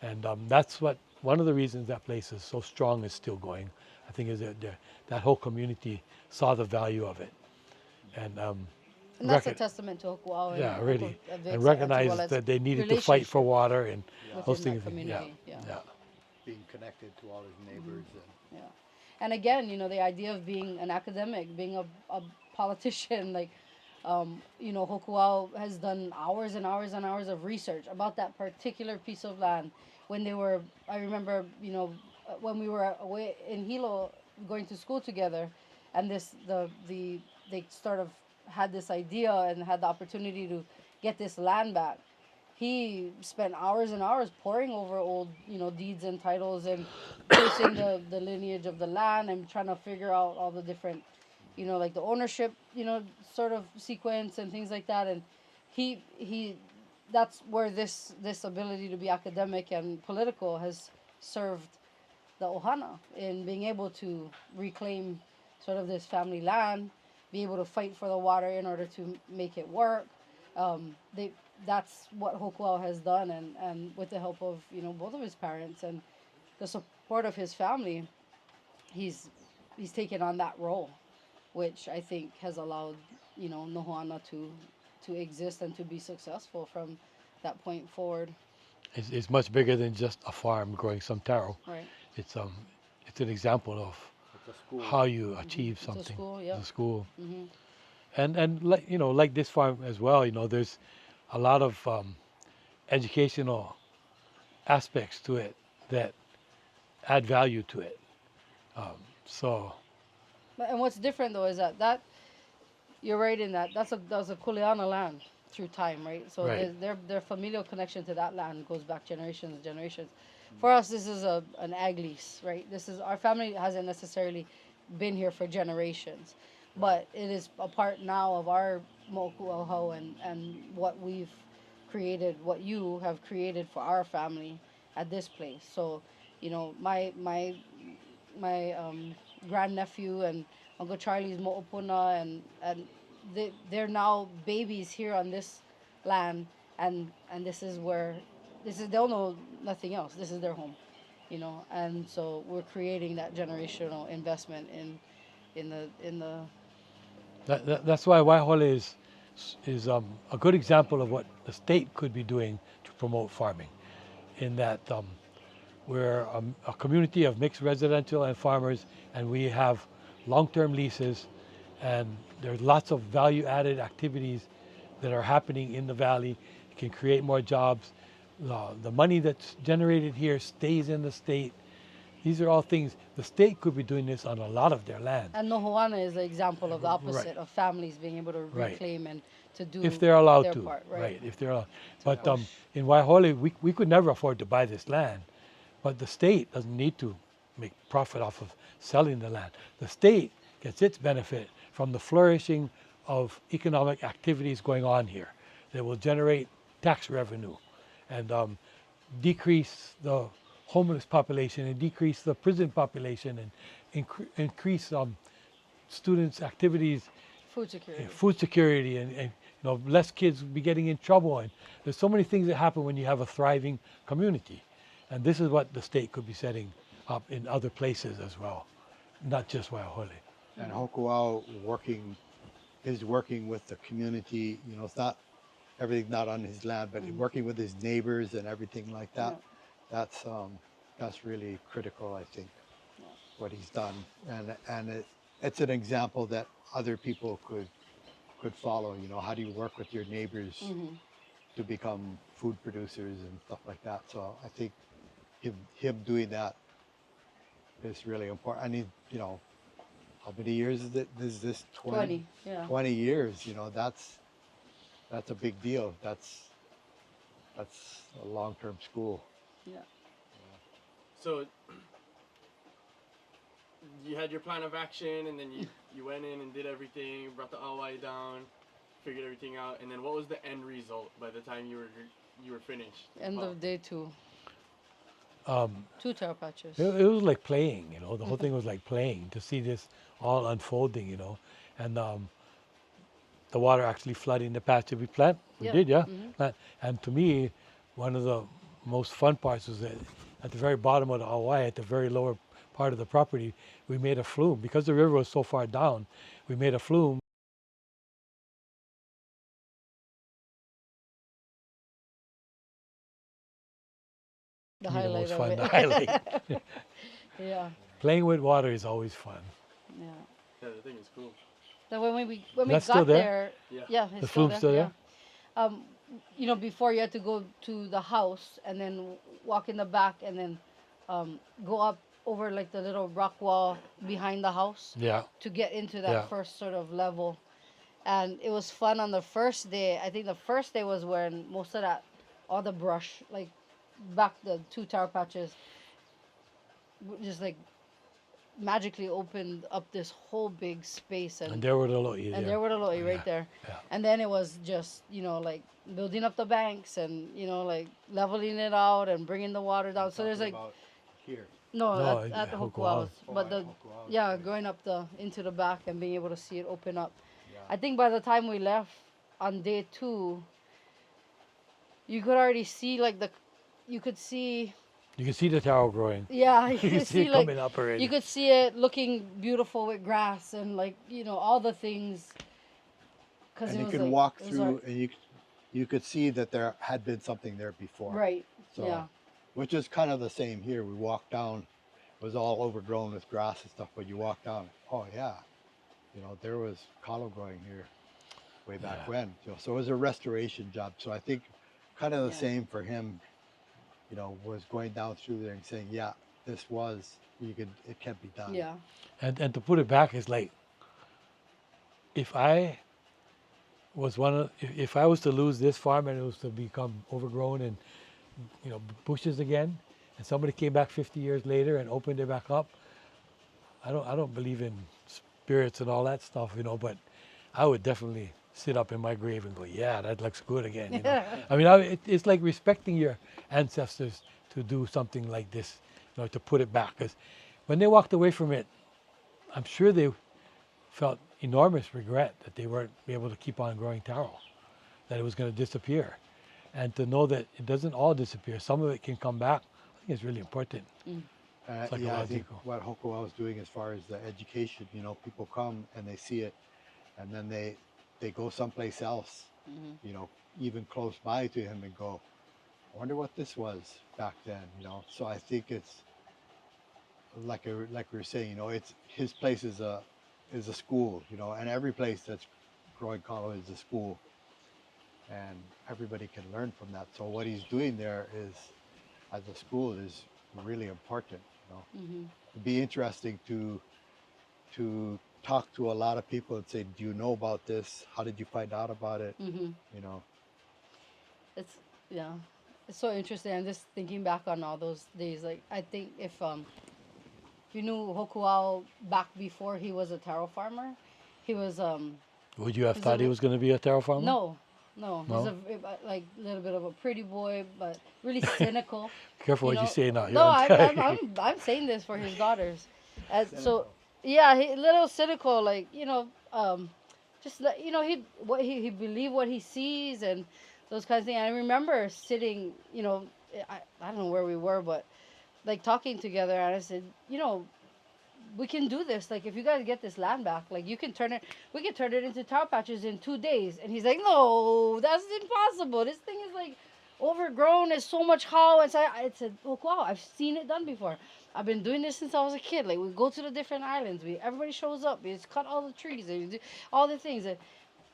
And that's one of the reasons that place is so strong and still going, I think, is that that whole community saw the value of it. And And that's a testament to Hokuao. yeah, and really. Hoku- And as recognize well as that they needed to fight for relationship water and within those that things. community, yeah. yeah. Being connected to all his neighbors. Yeah. And again, the idea of being an academic, being a politician, like, Hokuao has done hours and hours and hours of research about that particular piece of land. When I remember, when we were away in Hilo going to school together, and they sort of had this idea and had the opportunity to get this land back. he spent hours and hours poring over old, deeds and titles and tracing the lineage of the land and trying to figure out all the different, like the ownership, sort of sequence and things like that. And he that's where this ability to be academic and political has served the ohana in being able to reclaim sort of this family land, be able to fight for the water in order to make it work. They That's what Hokuau has done, and with the help of both of his parents and the support of his family, he's taken on that role, which I think has allowed Nohoʻana to exist and to be successful from that point forward. It's much bigger than just a farm growing some taro. Right. It's it's an example of It's a school. how you achieve It's a something. school, yeah. It's a school. Hmm. And like like this farm as well, there's a lot of educational aspects to it that add value to it. So And what's different though is that you're right in that's a Kuleana land through time, right? So Right. their familial connection to that land goes back generations and generations. For us, this is an ag lease, right? This is our family hasn't necessarily been here for generations, but it is a part now of our mokuʻauhau and what we've created, what you have created for our family at this place. So, my grandnephew and Uncle Charlie's mo'opuna and they're now babies here on this land, and this is where they'll know nothing else. This is their home, and so we're creating that generational investment in the that's why Waihole is a good example of what the state could be doing to promote farming. In that we're a community of mixed residential and farmers, and we have long-term leases, and there's lots of value-added activities that are happening in the valley. It can create more jobs. The money that's generated here stays in the state. These are all things, the state could be doing this on a lot of their land. And Nohoʻana is an example of the opposite, Right. of families being able to Right. reclaim and to do If they're allowed their to, part, right? if they're allowed. But in Waihole, we could never afford to buy this land, but the state doesn't need to make profit off of selling the land. The state gets its benefit from the flourishing of economic activities going on here that will generate tax revenue and decrease the homeless population and decrease the prison population and increase students' activities, Food security. food security, and less kids be getting in trouble. And there's so many things that happen when you have a thriving community. And this is what the state could be setting up in other places as well, not just Waihole. And Hokuau is working with the community. It's not everything's not on his land, but working with his neighbors and everything like that. That's really critical, I think, what he's done, and it's an example that other people could follow. How do you work with your neighbors to become food producers and stuff like that? So I think him doing that is really important. I need, how many years is it? Is this 20, yeah. 20 years, that's a big deal. That's a long-term school. Yeah. So you had your plan of action, and then you went in and did everything, brought the Hawaiʻi down, figured everything out, and then what was the end result by the time you were finished? End of day 2. 2 taro patches. It was like playing, the whole thing was like playing to see this all unfolding, and the water actually flooding the patch that we plant. We Yeah. did, yeah. Mhm. Plant. And to me, one of the most fun parts was that at the very bottom of the Hawaiʻi, at the very lower part of the property, we made a flume. Because the river was so far down, we made a flume. The The highlight most of fun, it. the highlight. Yeah. Playing with water is always fun. Yeah. Yeah, the thing is cool. So when we That's got still there? there, Yeah. yeah, The it's flume's still there? Yeah. Before you had to go to the house and then walk in the back and then go up over like the little rock wall behind the house Yeah. to get into that Yeah. first sort of level. And it was fun on the first day. I think the first day was when most of that all the brush, like back the 2 taro patches, just like magically opened up this whole big space, And there were the loʻi and there. there were the loʻi right there. Yeah. And then it was just, like building up the banks and, like leveling it out and bringing the water down. So there's like, about here. no, No, at the Hokuaʻa. Hokuaʻa's, Oh, but at the, Hokuaʻa's yeah, place. going up into the back and being able to see it open up. Yeah. I think by the time we left on day 2, you could already see you could see, You can see the taro growing. yeah, you You can could see see it like, coming up already. you could see it looking beautiful with grass and like, all the things. And it you was could like- walk it was through, like- and you could see that there had been something there before. right, So, yeah. which is kind of the same here. We walked down, it was all overgrown with grass and stuff, but you walk down, oh yeah, there was kalo growing here way back Yeah. when. So it was a restoration job. So I think kind of the Yeah. same for him, was going down through there and saying, yeah, it can be done. Yeah. And to put it back is like, if I was if I was to lose this farm and it was to become overgrown and bushes again, and somebody came back 50 years later and opened it back up, I don't believe in spirits and all that stuff, but I would definitely sit up in my grave and go, yeah, that looks good again. I mean, it's like respecting your ancestors to do something like this, to put it back. Because when they walked away from it, I'm sure they felt enormous regret that they weren't able to keep on growing taro, that it was going to disappear. And to know that it doesn't all disappear, some of it can come back, I think it's really important. Yeah, I think Psychological. what Hokuaʻa was doing as far as the education, people come and they see it, and then they go someplace else, even close by to him and go, I wonder what this was back then, So I think it's like we were saying, it's his place is a school, and every place that's growing kalo is a school, and everybody can learn from that. So what he's doing there is, as a school, is really important. It'd be interesting to talk to a lot of people and say, do you know about this? How did you find out about it? It's yeah, it's so interesting. I'm just thinking back on all those days. Like I think if you knew Hokuaʻa back before he was a taro farmer, he was Would you have Is thought it- he was going to be a taro farmer? no, No? he's a little bit of a pretty boy, but really cynical. Careful what know? you say now. No, I'm saying this for his daughters. So yeah, he little cynical, like just like he believe what he sees and those kinds of things. And I remember sitting, I don't know where we were, but like talking together, and I said, we can do this. Like if you guys get this land back, like we can turn it into taro patches in 2 days. And he's like, no, that's impossible. This thing is like overgrown. There's so much how. And so I said, oh wow, I've seen it done before. I've been doing this since I was a kid. Like we go to the different islands. Everybody shows up. We just cut all the trees and we do all the things. And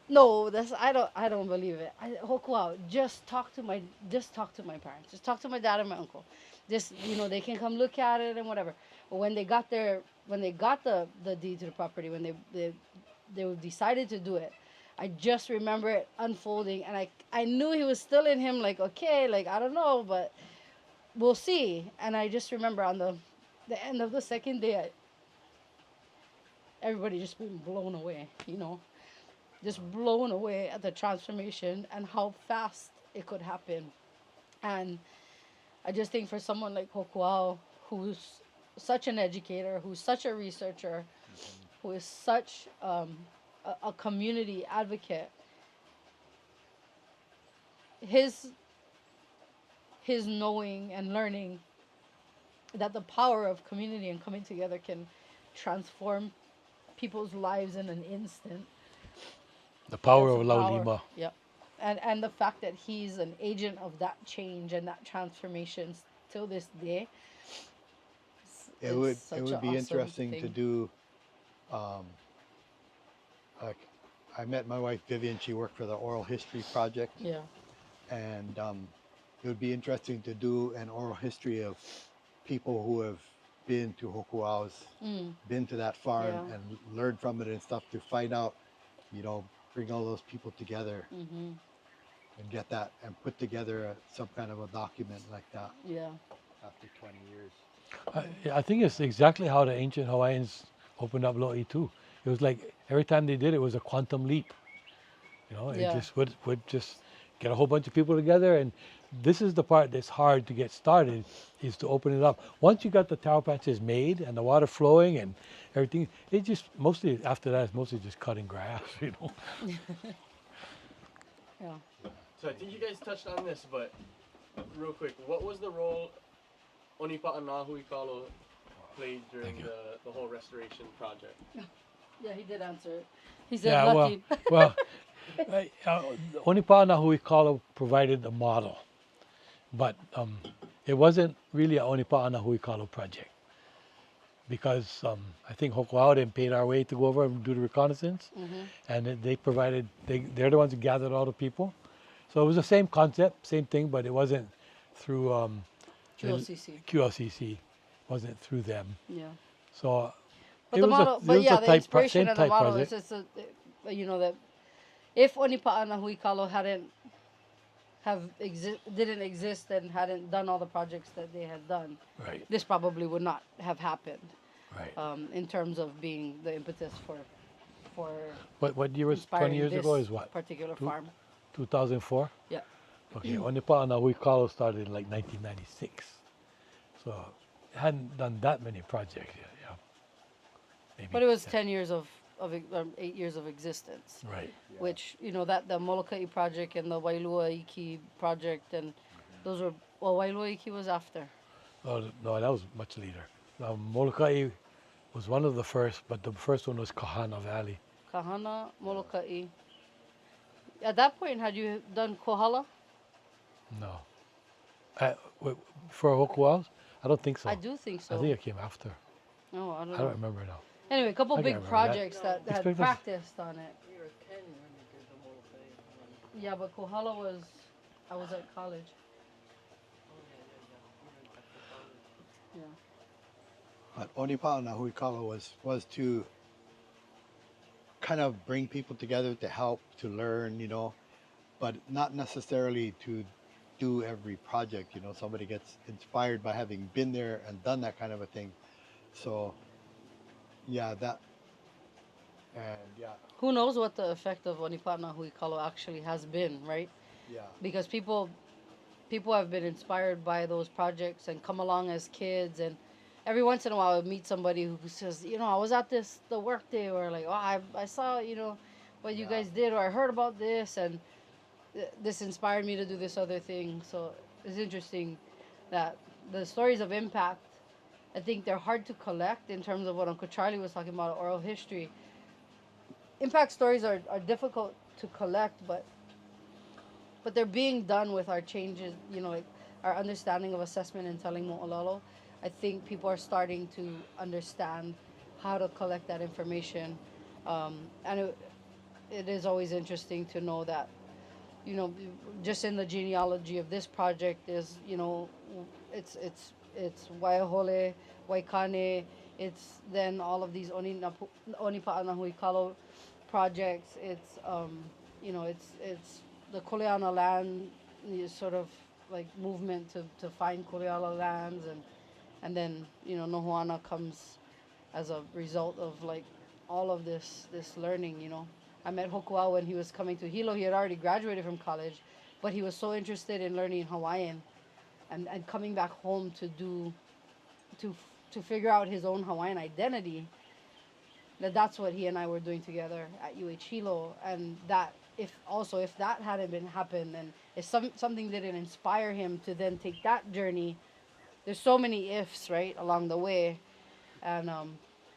no, I don't believe it. Hokuaʻa, just talk to my parents. Just talk to my dad and my uncle. Just they can come look at it and whatever. But when they got the deed to the property, when they decided to do it, I just remember it unfolding, and I knew he was still in him, like, okay, like I don't know, but we'll see. And I just remember on the end of the second day, everybody just been blown away, just blown away at the transformation and how fast it could happen. And I just think for someone like Hokuaʻa, who's such an educator, who's such a researcher, who is such a community advocate, his knowing and learning that the power of community and coming together can transform people's lives in an instant. The power That's of the Lau power. Lima. Yep. And the fact that he's an agent of that change and that transformation till this day. It would be interesting to do. Like, I met my wife Vivian. She worked for the Oral History Project, Yeah. and it would be interesting to do an oral history of people who have been to Hokuaʻa's, been to that farm, Yeah. and learned from it and stuff to find out, bring all those people together. and get that and put together some kind of a document like that Yeah. after 20 years. I think it's exactly how the ancient Hawaiians opened up loʻi too. It was like every time they did it was a quantum leap. You know, it Yeah. just would just get a whole bunch of people together, and this is the part that's hard to get started, is to open it up. Once you got the taro patches made and the water flowing and everything, it just mostly after that it's mostly just cutting grass, you know. Yeah. So I think you guys touched on this, but real quick, what was the role Onipaʻa Ka Hui Kalo played during Thank you. the whole restoration project? Yeah, he did answer it. He said Yeah, lucky. well, Onipaʻa Ka Hui Kalo provided the model, but it wasn't really a Onipaʻa Ka Hui Kalo project, because I think Hokuau didn't pay our way to go over and do the reconnaissance, and they provided, they're the ones who gathered all the people. So it was the same concept, same thing, but it wasn't through QLCC. QLCC, wasn't through them. Yeah. So But it the was model, it but was yeah, a the type inspiration same and the type model project. is just you know, that if Onipaʻa Ka Hui Kalo didn't exist and hadn't done all the projects that they had done, Right, this probably would not have happened. right. In terms of being the impetus for What year was 20 inspiring years this ago is what? particular Two- farm. 2004? Yeah. Okay, Onipaʻa Ka Hui Kalo started in like 1996. So it hadn't done that many projects yet, yeah. Maybe But it was 10. 10 years of 8 years of existence, Right. which, you know, that the Molokaʻi project and the Wailua Iki project, and those were, well, Wailua Iki was after. Oh, no, that was much later. Molokaʻi was one of the first, but the first one was Kahana Valley. Kahana, Molokaʻi. At that point, had you done Kohala? No. For Hokuaus? I don't think so. I do think so. I think it came after. No, I don't I know. don't remember now. Anyway, a couple I can't big remember that. projects that had Expect us- practiced on it. Yeah, but Kohala was, I was at college. Yeah. But Onipaʻa Ka Hui Kalo was to kind of bring people together to help, to learn, you know, but not necessarily to do every project. You know, somebody gets inspired by having been there and done that kind of a thing. So, yeah, that, and yeah, Who knows what the effect of Onipaʻa Ka Hui Kalo actually has been, right? yeah, Because people have been inspired by those projects and come along as kids, and every once in a while I meet somebody who says, you know, I was at the work day, or like, oh, I saw, you know, what you guys did, or I heard about this, and this inspired me to do this other thing. So it's interesting that the stories of impact, I think they're hard to collect in terms of what Uncle Charlie was talking about, oral history. Impact stories are difficult to collect, but they're being done with our changes, you know, like our understanding of assessment and telling mo'olelo. I think people are starting to understand how to collect that information. And it is always interesting to know that, you know, just in the genealogy of this project is, you know, it's Waihole, Waikane, it's then all of these Onipaʻa Ka Hui Kalo projects. It's you know, it's the Kuleana land, sort of like movement to find Kuleana lands, and then, you know, Nohoʻana comes as a result of like all of this learning. You know, I met Hokuau when he was coming to Hilo. He had already graduated from college, but he was so interested in learning Hawaiian, and coming back home to figure out his own Hawaiian identity. That's what he and I were doing together at UH Hilo, and that if that hadn't been happened, and if something didn't inspire him to then take that journey, there's so many ifs, right, along the way, and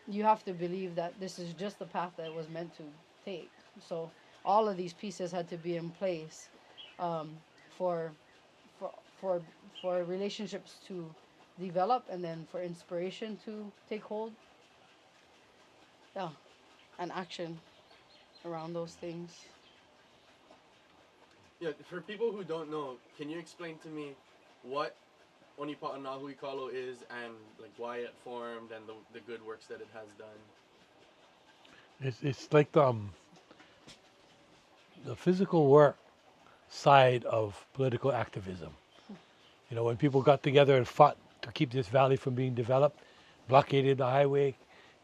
you have to believe that this is just the path that it was meant to take. So all of these pieces had to be in place for for for relationships to develop, and then for inspiration to take hold. Yeah, and action around those things. Yeah, for people who don't know, can you explain to me what Onipaʻa Ka Hui Kalo is, and like why it formed, and the good works that it has done? It's like the physical work side of political activism. You know, when people got together and fought to keep this valley from being developed, blockaded the highway,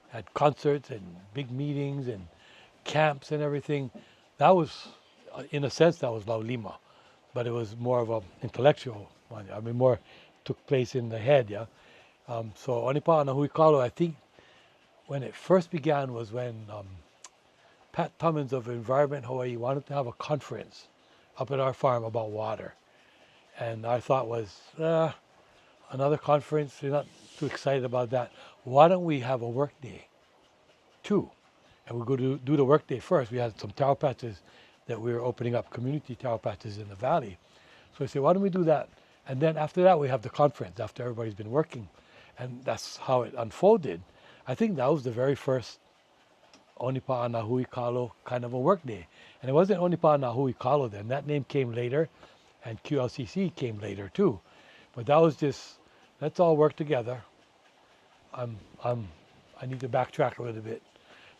had concerts and big meetings and camps and everything. That was, in a sense, that was Laulima, but it was more of an intellectual one. I mean, more took place in the head, yeah. So Onipaʻa Ka Hui Kalo, I think, when it first began was when Pat Tummins of Environment Hawaii wanted to have a conference up at our farm about water. And our thought was, another conference, we're not too excited about that. Why don't we have a work day too? And we'll go to do the work day first. We had some taro patches that we were opening up, community taro patches in the valley. So I said, why don't we do that? And then after that, we have the conference after everybody's been working. And that's how it unfolded. I think that was the very first Onipaʻa Ka Hui Kalo kind of a work day. And it wasn't Onipaʻa Ka Hui Kalo then. That name came later, and QLCC came later too. But that was just, let's all work together. I need to backtrack a little bit.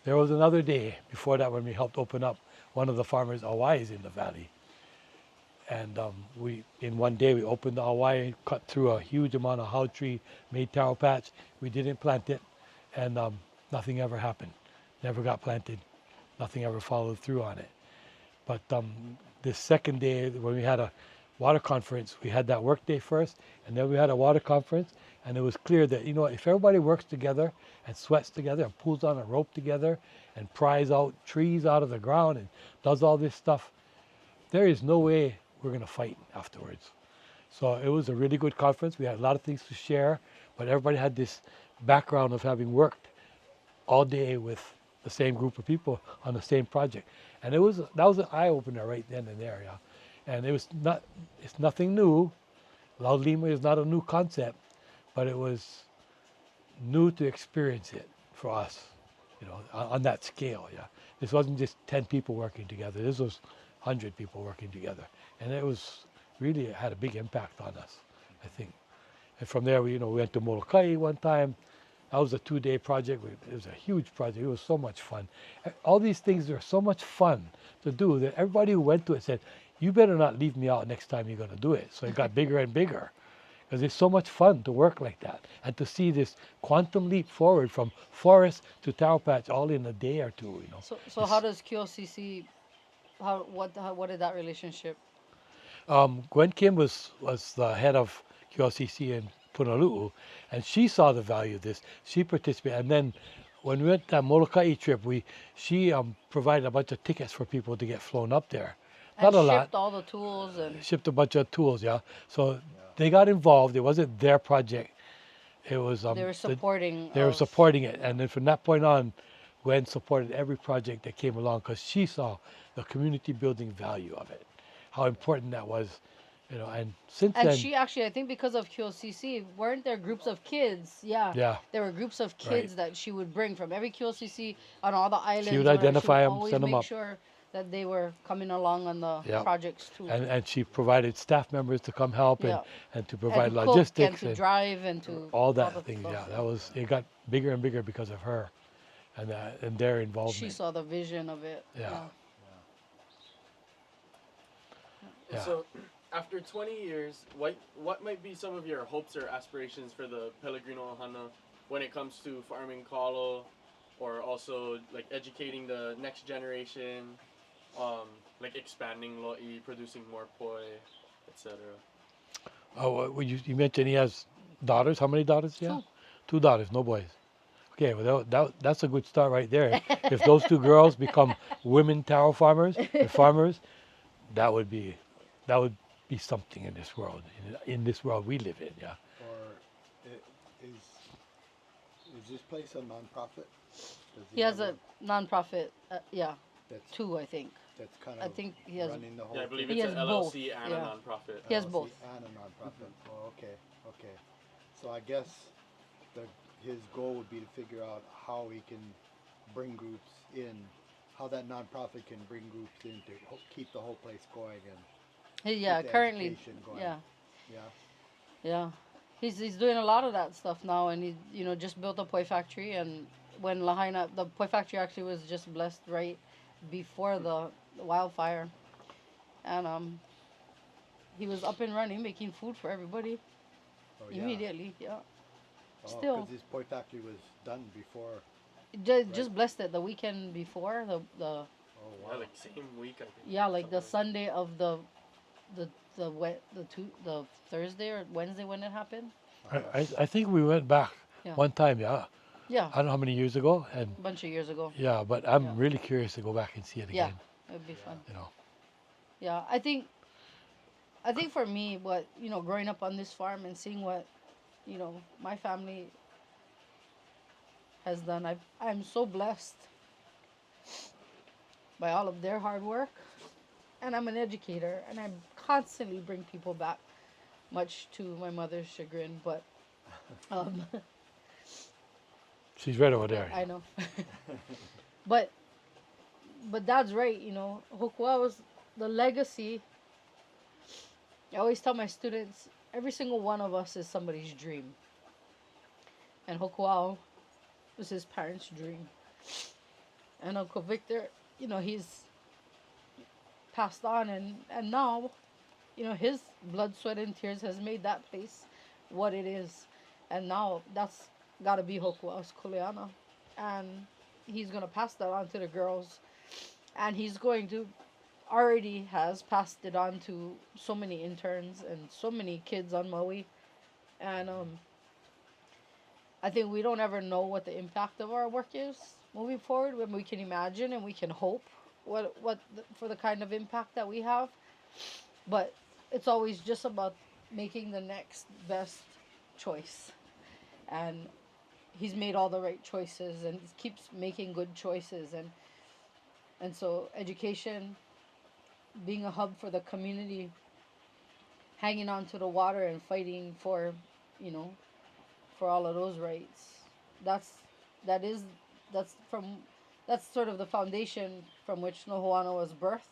There was another day before that when we helped open up one of the farmers' Hawaiʻis in the valley. And in one day we opened the Hawaiʻi, cut through a huge amount of hau tree, made taro patch. We didn't plant it, and nothing ever happened. Never got planted. Nothing ever followed through on it. But this second day when we had a water conference, we had that work day first, and then we had a water conference, and it was clear that, you know, if everybody works together and sweats together and pulls on a rope together and pries out trees out of the ground and does all this stuff, there is no way we're going to fight afterwards. So it was a really good conference. We had a lot of things to share, but everybody had this background of having worked all day with the same group of people on the same project. And that was an eye-opener right then and there, yeah. And it's nothing new. Laulima is not a new concept, but it was new to experience it for us, you know, on that scale, yeah. This wasn't just 10 people working together. This was 100 people working together. And it was really, it had a big impact on us, I think. And from there, we went to Molokai one time. That was a 2-day project. It was a huge project. It was so much fun. All these things are so much fun to do that everybody who went to it said, you better not leave me out next time you're going to do it. So it got bigger and bigger because it's so much fun to work like that and to see this quantum leap forward from forest to taro patch all in a day or two. You know. So how does QLCC? What did that relationship? Gwen Kim was the head of QLCC in Punalu'u, and she saw the value of this. She participated, and then when we went that Molokai trip, she provided a bunch of tickets for people to get flown up there. And Not a lot. shipped all the tools and Shipped a bunch of tools, yeah. So they got involved. It wasn't their project. It was they were supporting. they were supporting it, and then from that point on, Gwen supported every project that came along because she saw the community building value of it, how important that was, you know. And since And then, she actually, I think, because of QLCC, weren't there groups of kids? Yeah. Yeah. There were groups of kids Right. that she would bring from every QLCC on all the islands. would whatever. identify 'em, always send 'em make up. sure that they were coming along on the Yeah. projects too. and she provided staff members to come help Yeah. and to And provide to cook logistics and to drive and to all that the thing. stuff. Yeah, it got bigger and bigger because of her and their involvement. She saw the vision of it. Yeah. Yeah. So, after 20 years, what might be some of your hopes or aspirations for the Pellegrino Ohana when it comes to farming kalo, or also like educating the next generation, like expanding loʻi, producing more poi, etc. Oh, well, you mentioned he has daughters. How many daughters? Yeah, 2 daughters, no boys. Okay, well that's a good start right there. If those 2 girls become women taro farmers and farmers, that would be something in this world. In this world we live in, yeah. Or is this place a nonprofit? Does He has have a nonprofit. that's 2, I think. that's kind I of think he has. running the whole Yeah, I believe thing? He it's an has both, LLC and yeah. a nonprofit. He has LLC both. and a nonprofit. Oh, okay. So I guess his goal would be to figure out how he can bring groups in, how that nonprofit can bring groups in to keep the whole place going and Yeah, the currently. education going. Yeah. Yeah. He's doing a lot of that stuff now, and he just built a poi factory. And when Lahaina, the poi factory actually was just blessed right before the wildfire, and he was up and running, making food for everybody Oh, yeah. immediately. Yeah. Oh, Still, because this pork factory was done before. just blessed it the weekend before the Oh, Yeah, wow. like same week, I think. yeah, like the Something Sunday of the Thursday or Wednesday when it happened. I think we went back Yeah. one time, yeah. Yeah, I don't know how many years ago, and a bunch of years ago. yeah, but Yeah. I'm really curious to go back and see it Yeah, again. it'd be Yeah. fun. You know, Yeah, I think for me, what growing up on this farm and seeing what my family has done, I'm so blessed by all of their hard work, and I'm an educator, and I constantly bring people back, much to my mother's chagrin. But um, she's right over there. I know, but Dad's right. Hokua was the legacy. I always tell my students, every single one of us is somebody's dream. And Hokuao was his parents' dream. And Uncle Victor, he's passed on, and now, his blood, sweat, and tears has made that place what it is. And now that's got to be Hokuao's kuleana. And he's going to pass that on to the girls. And he's going to already has passed it on to so many interns and so many kids on Maui. And I think we don't ever know what the impact of our work is moving forward. When we can imagine and we can hope for the kind of impact that we have, but it's always just about making the next best choice. And he's made all the right choices and he keeps making good choices, and so education, being a hub for the community, hanging on to the water and fighting for, you know, for all of those rights. That's that is that's from that's sort of the foundation from which Nohoʻana was birthed,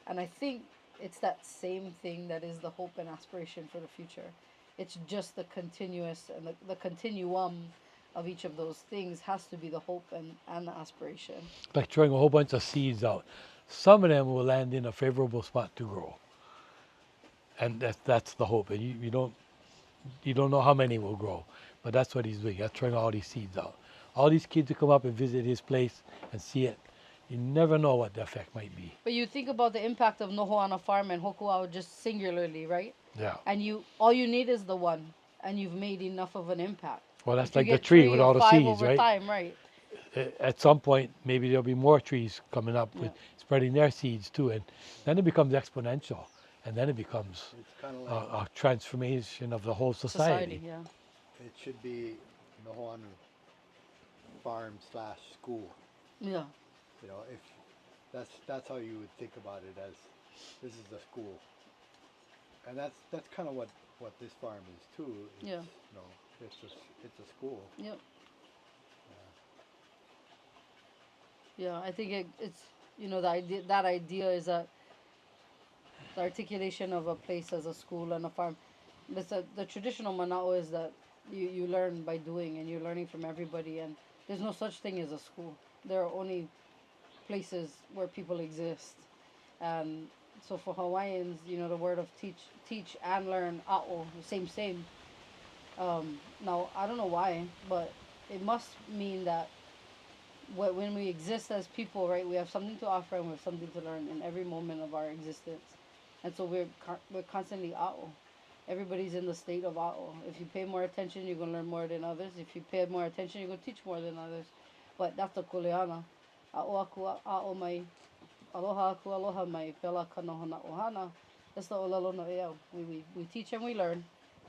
and I think it's that same thing that is the hope and aspiration for the future. It's just the continuous and the continuum of each of those things has to be the hope and the aspiration. Like throwing a whole bunch of seeds out. Some of them will land in a favorable spot to grow, and that's the hope. And you don't know how many will grow, but that's what he's doing. He's throwing all these seeds out. All these kids who come up and visit his place and see it, you never know what the effect might be. But you think about the impact of Nohoʻana Farm and Hokuao just singularly, right? Yeah. And all you need is the one, and you've made enough of an impact. Well, that's If you like the get tree three with or all the five seeds, over right? time, right? At some point, maybe there'll be more trees coming up with spreading their seeds too, and then it becomes exponential, and then it becomes It's kind of like a transformation of the whole society. Yeah. it should be Nohoʻana Farm / school. Yeah. You know, if that's how you would think about it, as this is the school, and that's kind of what this farm is too. It's, Yeah. You know, it's a school. Yep. Yeah, I think it's that idea is the articulation of a place as a school and a farm. But the traditional mana'o is that you learn by doing, and you're learning from everybody, and there's no such thing as a school. There are only places where people exist. And so for Hawaiians, the word of teach and learn, a'o, same. Now, I don't know why, but it must mean that when we exist as people, right, we have something to offer and we have something to learn in every moment of our existence. And so we're constantly a'o. Everybody's in the state of a'o. If you pay more attention, you're going to learn more than others. If you pay more attention, you're going to teach more than others. But that's the kuleana. A'o aku a'o mai. Aloha aku aloha mai. Pela ka nohona ohana. That's the olelo no ea. We teach and we learn.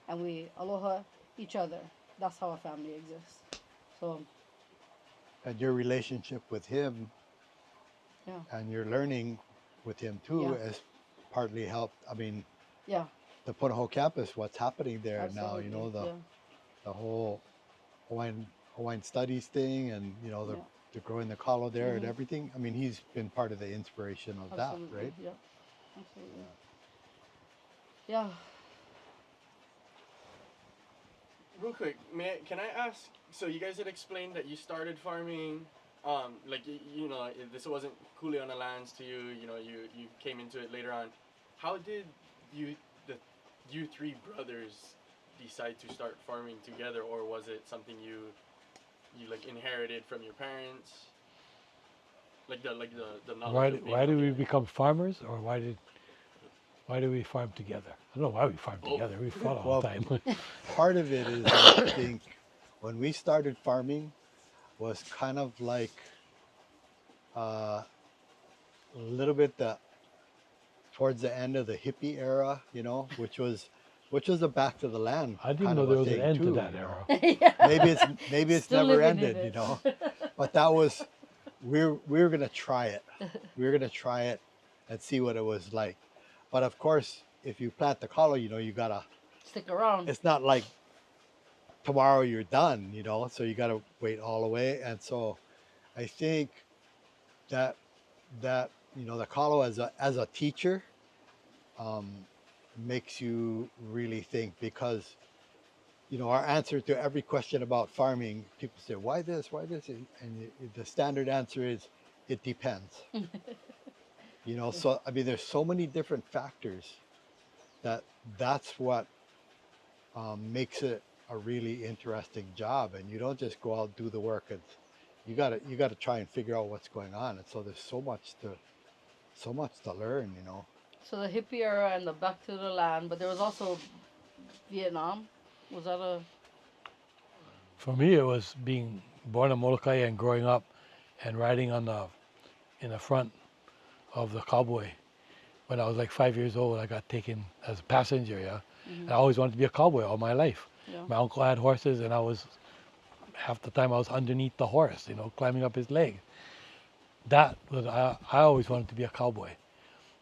And we aloha each other. That's how a family exists. So, And your relationship with him yeah. and your learning with him too Yeah. has partly helped. I mean, Yeah. the Punahou campus, what's happening there Absolutely. now, you know, yeah. the whole Hawaiian studies thing, and you know, the growing the kalo there and everything. I mean, he's been part of the inspiration of Absolutely. that, right? Yeah. Absolutely. Yeah. Real quick, can I ask? So you guys had explained that you started farming, like this wasn't kuleana lands to you. You know, you came into it later on. How did the you three brothers decide to start farming together, or was it something you like inherited from your parents? Like the knowledge of being Why did we organic? become farmers, or why did we farm together? I don't know why we farmed Both. together. We fought all Well, the time. part of it is I think when we started farming was kind of like a little bit towards the end of the hippie era, you know, which was a back to the land I didn't kind know of there a was an thing end to too, that you know. era. Yeah. Maybe it's Still never living in ended, you it. know. But that was we were gonna try it. We were gonna try it and see what it was like. But of course, if you plant the kalo, you know, you gotta. Stick around. It's not like tomorrow you're done, you know. So you gotta wait all the way. And so I think that you know the kalo as a teacher um, makes you really think because you know our answer to every question about farming, people say why this, and the standard answer is it depends. You know, so I mean there's so many different factors that that's what makes it a really interesting job, and you don't just go out and do the work. And you gotta try and figure out what's going on, and so there's so much to learn, you know. So the hippie era and the back to the land, but there was also Vietnam. Was that a For me, it was being born in Molokai and growing up and riding in the front of the cowboy. When I was like 5 years old, I got taken as a passenger, yeah. And I always wanted to be a cowboy all my life. yeah? My uncle had horses, and half the time I was underneath the horse, you know, climbing up his leg. I always wanted to be a cowboy.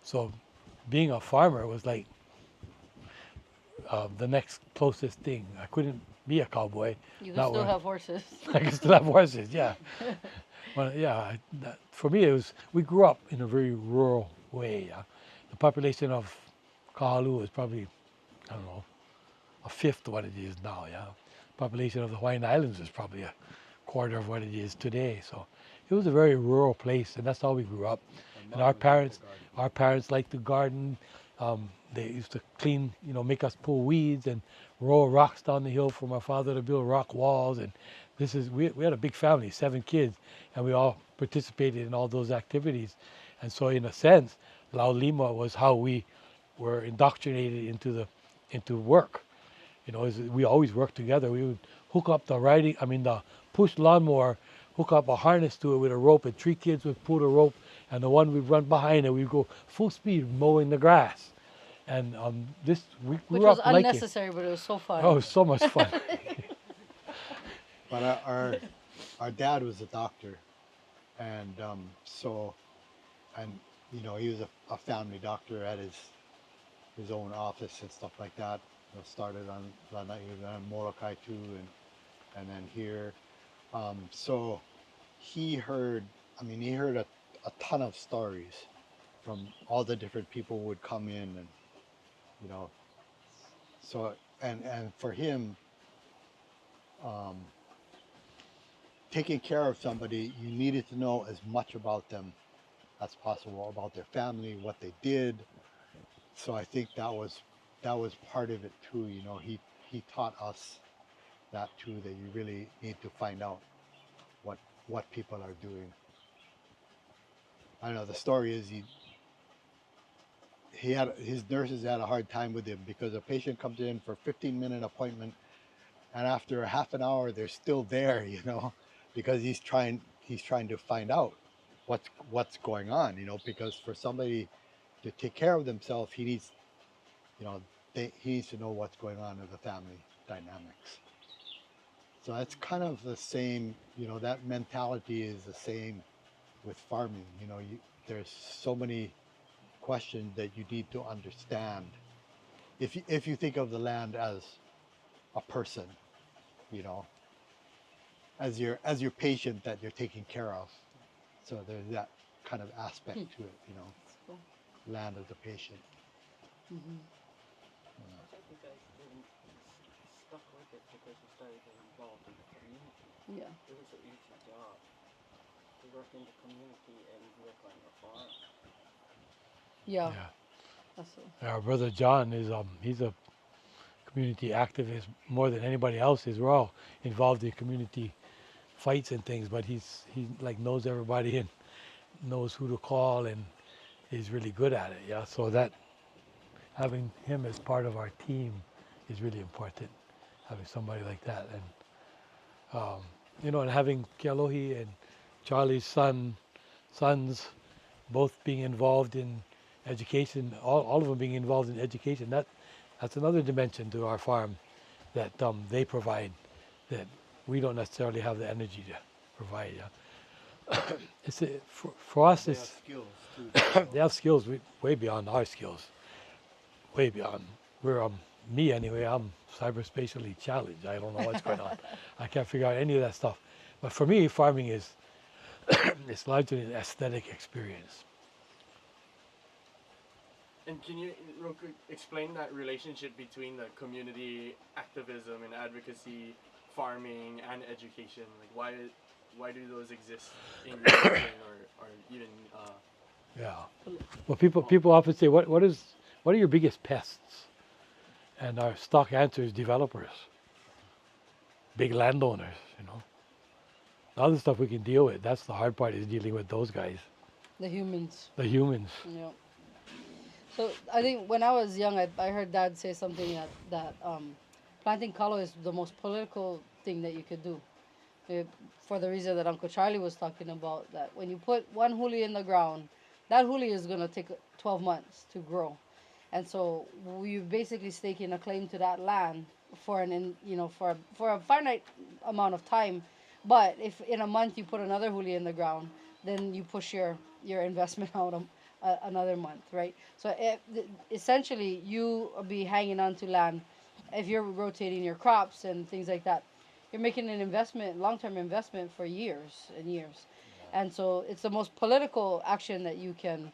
So being a farmer was like the next closest thing. I couldn't be a cowboy. You can Not still where have horses. I can still have horses, yeah. Well, yeah, for me, we grew up in a very rural way. The population of Kahalu is probably, I don't know, a fifth of what it is now, yeah. Population of the Hawaiian Islands is probably a quarter of what it is today. So it was a very rural place, and that's how we grew up. And our parents liked to garden. They used to clean, you know, make us pull weeds and roll rocks down the hill for my father to build rock walls. And we had a big family, 7 kids, and we all participated in all those activities. And so in a sense, Lau Lima was how we were indoctrinated into work. You know, we always worked together. We would hook up the push lawnmower, hook up a harness to it with a rope, and 3 kids would pull the rope, and the one would run behind, and we'd go full speed mowing the grass. And we Which grew was up liking. unnecessary, but it was so fun. Oh, it was so much fun. But our dad was a doctor, and so and you know he was a family doctor at his own office and stuff like that. You know, started on Lanai, on Molokai too, and then here. So he heard a ton of stories from all the different people who would come in, and you know, so and for him, um, taking care of somebody, you needed to know as much about them as possible, about their family, what they did. So I think that was part of it too. You know, he taught us that too, that you really need to find out what people are doing. I don't know. The story is he had his nurses had a hard time with him because a patient comes in for a 15-minute appointment, and after a half an hour they're still there, you know, because he's trying to find out what's going on, you know, because for somebody to take care of themselves, he needs, you know, he needs to know what's going on in the family dynamics. So that's kind of the same, you know, that mentality is the same with farming. You know, there's so many questions that you need to understand. If you think of the land as a person, you know, as your patient that you're taking care of. So there's that kind of aspect to it, you know, Cool. land as a patient. Mhm. Yeah. I think you guys didn't stuck with it because you started getting involved in the community. Yeah. It was an easy job to work in the community and work on the farm. Yeah. Yeah. That's Our brother John is he's a community activist more than anybody else is. We're all involved in community fights and things, but he like knows everybody and knows who to call and is really good at it. Yeah, so that having him as part of our team is really important. Having somebody like that, and and having Kealohi and Charlie's sons both being involved in education, all of them being involved in education. That's another dimension to our farm that they provide that we don't necessarily have the energy to provide. Yeah. For us, They have it's skills too. they have skills way beyond our skills, way beyond. We're me anyway. I'm cyberspatially challenged. I don't know what's going on. I can't figure out any of that stuff. But for me, farming is it's largely an aesthetic experience. And can you real quick explain that relationship between the community activism and advocacy, farming and education? Like why do those exist in your region or even Yeah. Well, people often say, what are your biggest pests? And our stock answer is developers, big landowners. The other stuff we can deal with. That's the hard part, is dealing with those guys, The humans. the humans. Yeah. So I think when I was young, I heard Dad say something that planting kalo is the most political thing that you could do. For the reason that Uncle Charlie was talking about, that when you put one huli in the ground, that huli is going to take 12 months to grow. And so we basically staking a claim to that land for for a finite amount of time. But if in a month you put another huli in the ground, then you push your investment out another month, right? So essentially you be hanging on to land. If you're rotating your crops and things like that, you're making an investment, long-term investment for years and years. And so it's the most political action that you can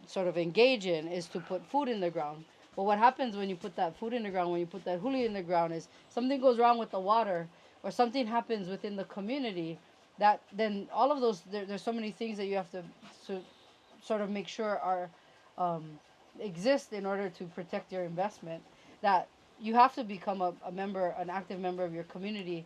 sort of engage in, is to put food in the ground. But what happens when you put that food in the ground, when you put that huli in the ground, is something goes wrong with the water or something happens within the community, that then all of those, there's so many things that you have to sort of make sure are exist in order to protect your investment, that you have to become a member, an active member of your community,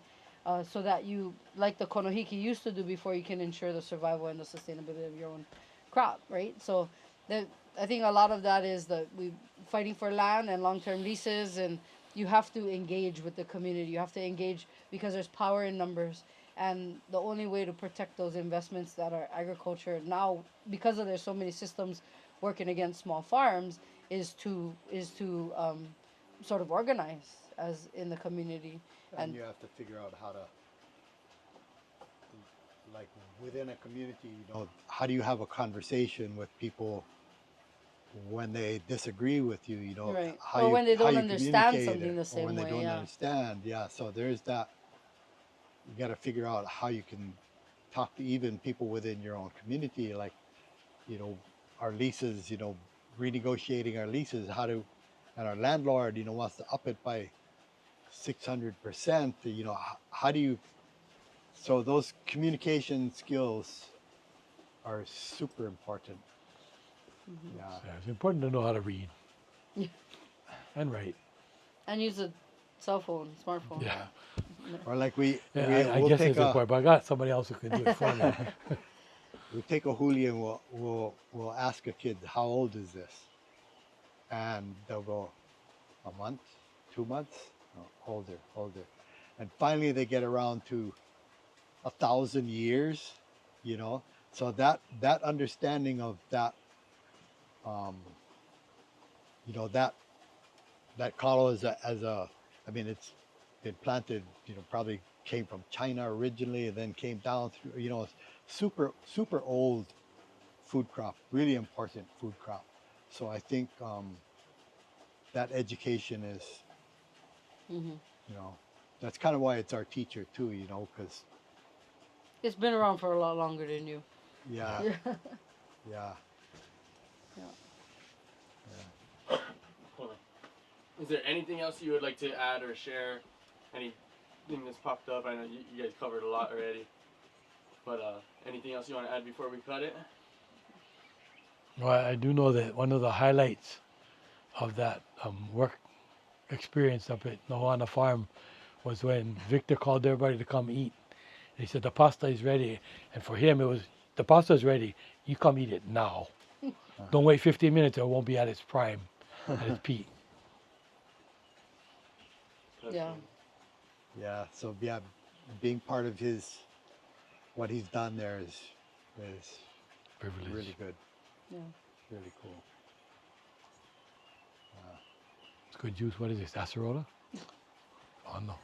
so that you, like the konohiki used to do before, you can ensure the survival and the sustainability of your own crop, right? So I think a lot of that is that we fighting for land and long-term leases, and you have to engage with the community. You have to engage because there's power in numbers, and the only way to protect those investments that are agriculture now, because there's so many systems working against small farms, is to sort of organize as in the community. And you have to figure out how to, like within a community, how do you have a conversation with people when they disagree with you, Right. how Or you, when they how don't you understand communicate something it, the or same when they way, don't yeah. understand. Yeah, so there's that. You got to figure out how you can talk to even people within your own community, like, our leases, renegotiating our leases, and our landlord, wants to up it by 600%, how do you, so those communication skills are super important. Yeah. So it's important to know how to read and write. And use a cell phone, smartphone. Yeah. Or like we I we'll guess take it's a important, but I got somebody else who can do it for me. we take a huli and we'll ask a kid, how old is this? And they'll go, a month, 2 months, no, older. And finally they get around to 1,000 years, so that understanding of that, that kalo I mean, it's been planted, probably came from China originally and then came down through, super old food crop, really important food crop. So I think that education is, Hmm. that's kind of why it's our teacher too, because It's been around for a lot longer than you. yeah, Yeah. yeah. Hold on. Is there anything else you would like to add or share? Anything that's popped up? I know you guys covered a lot already. But anything else you want to add before we cut it? Well, I do know that one of the highlights of that work experience up at Nohoʻana Farm was when Victor called everybody to come eat. And he said, the pasta is ready. And for him, it was, the pasta is ready. You come eat it now. Don't wait 15 minutes or it won't be at its prime, at its peak. Yeah. Yeah. So yeah, being part of his, what he's done there is Privilege. really good. Yeah. Really cool. It's good juice. What is this, acerola? Oh, no.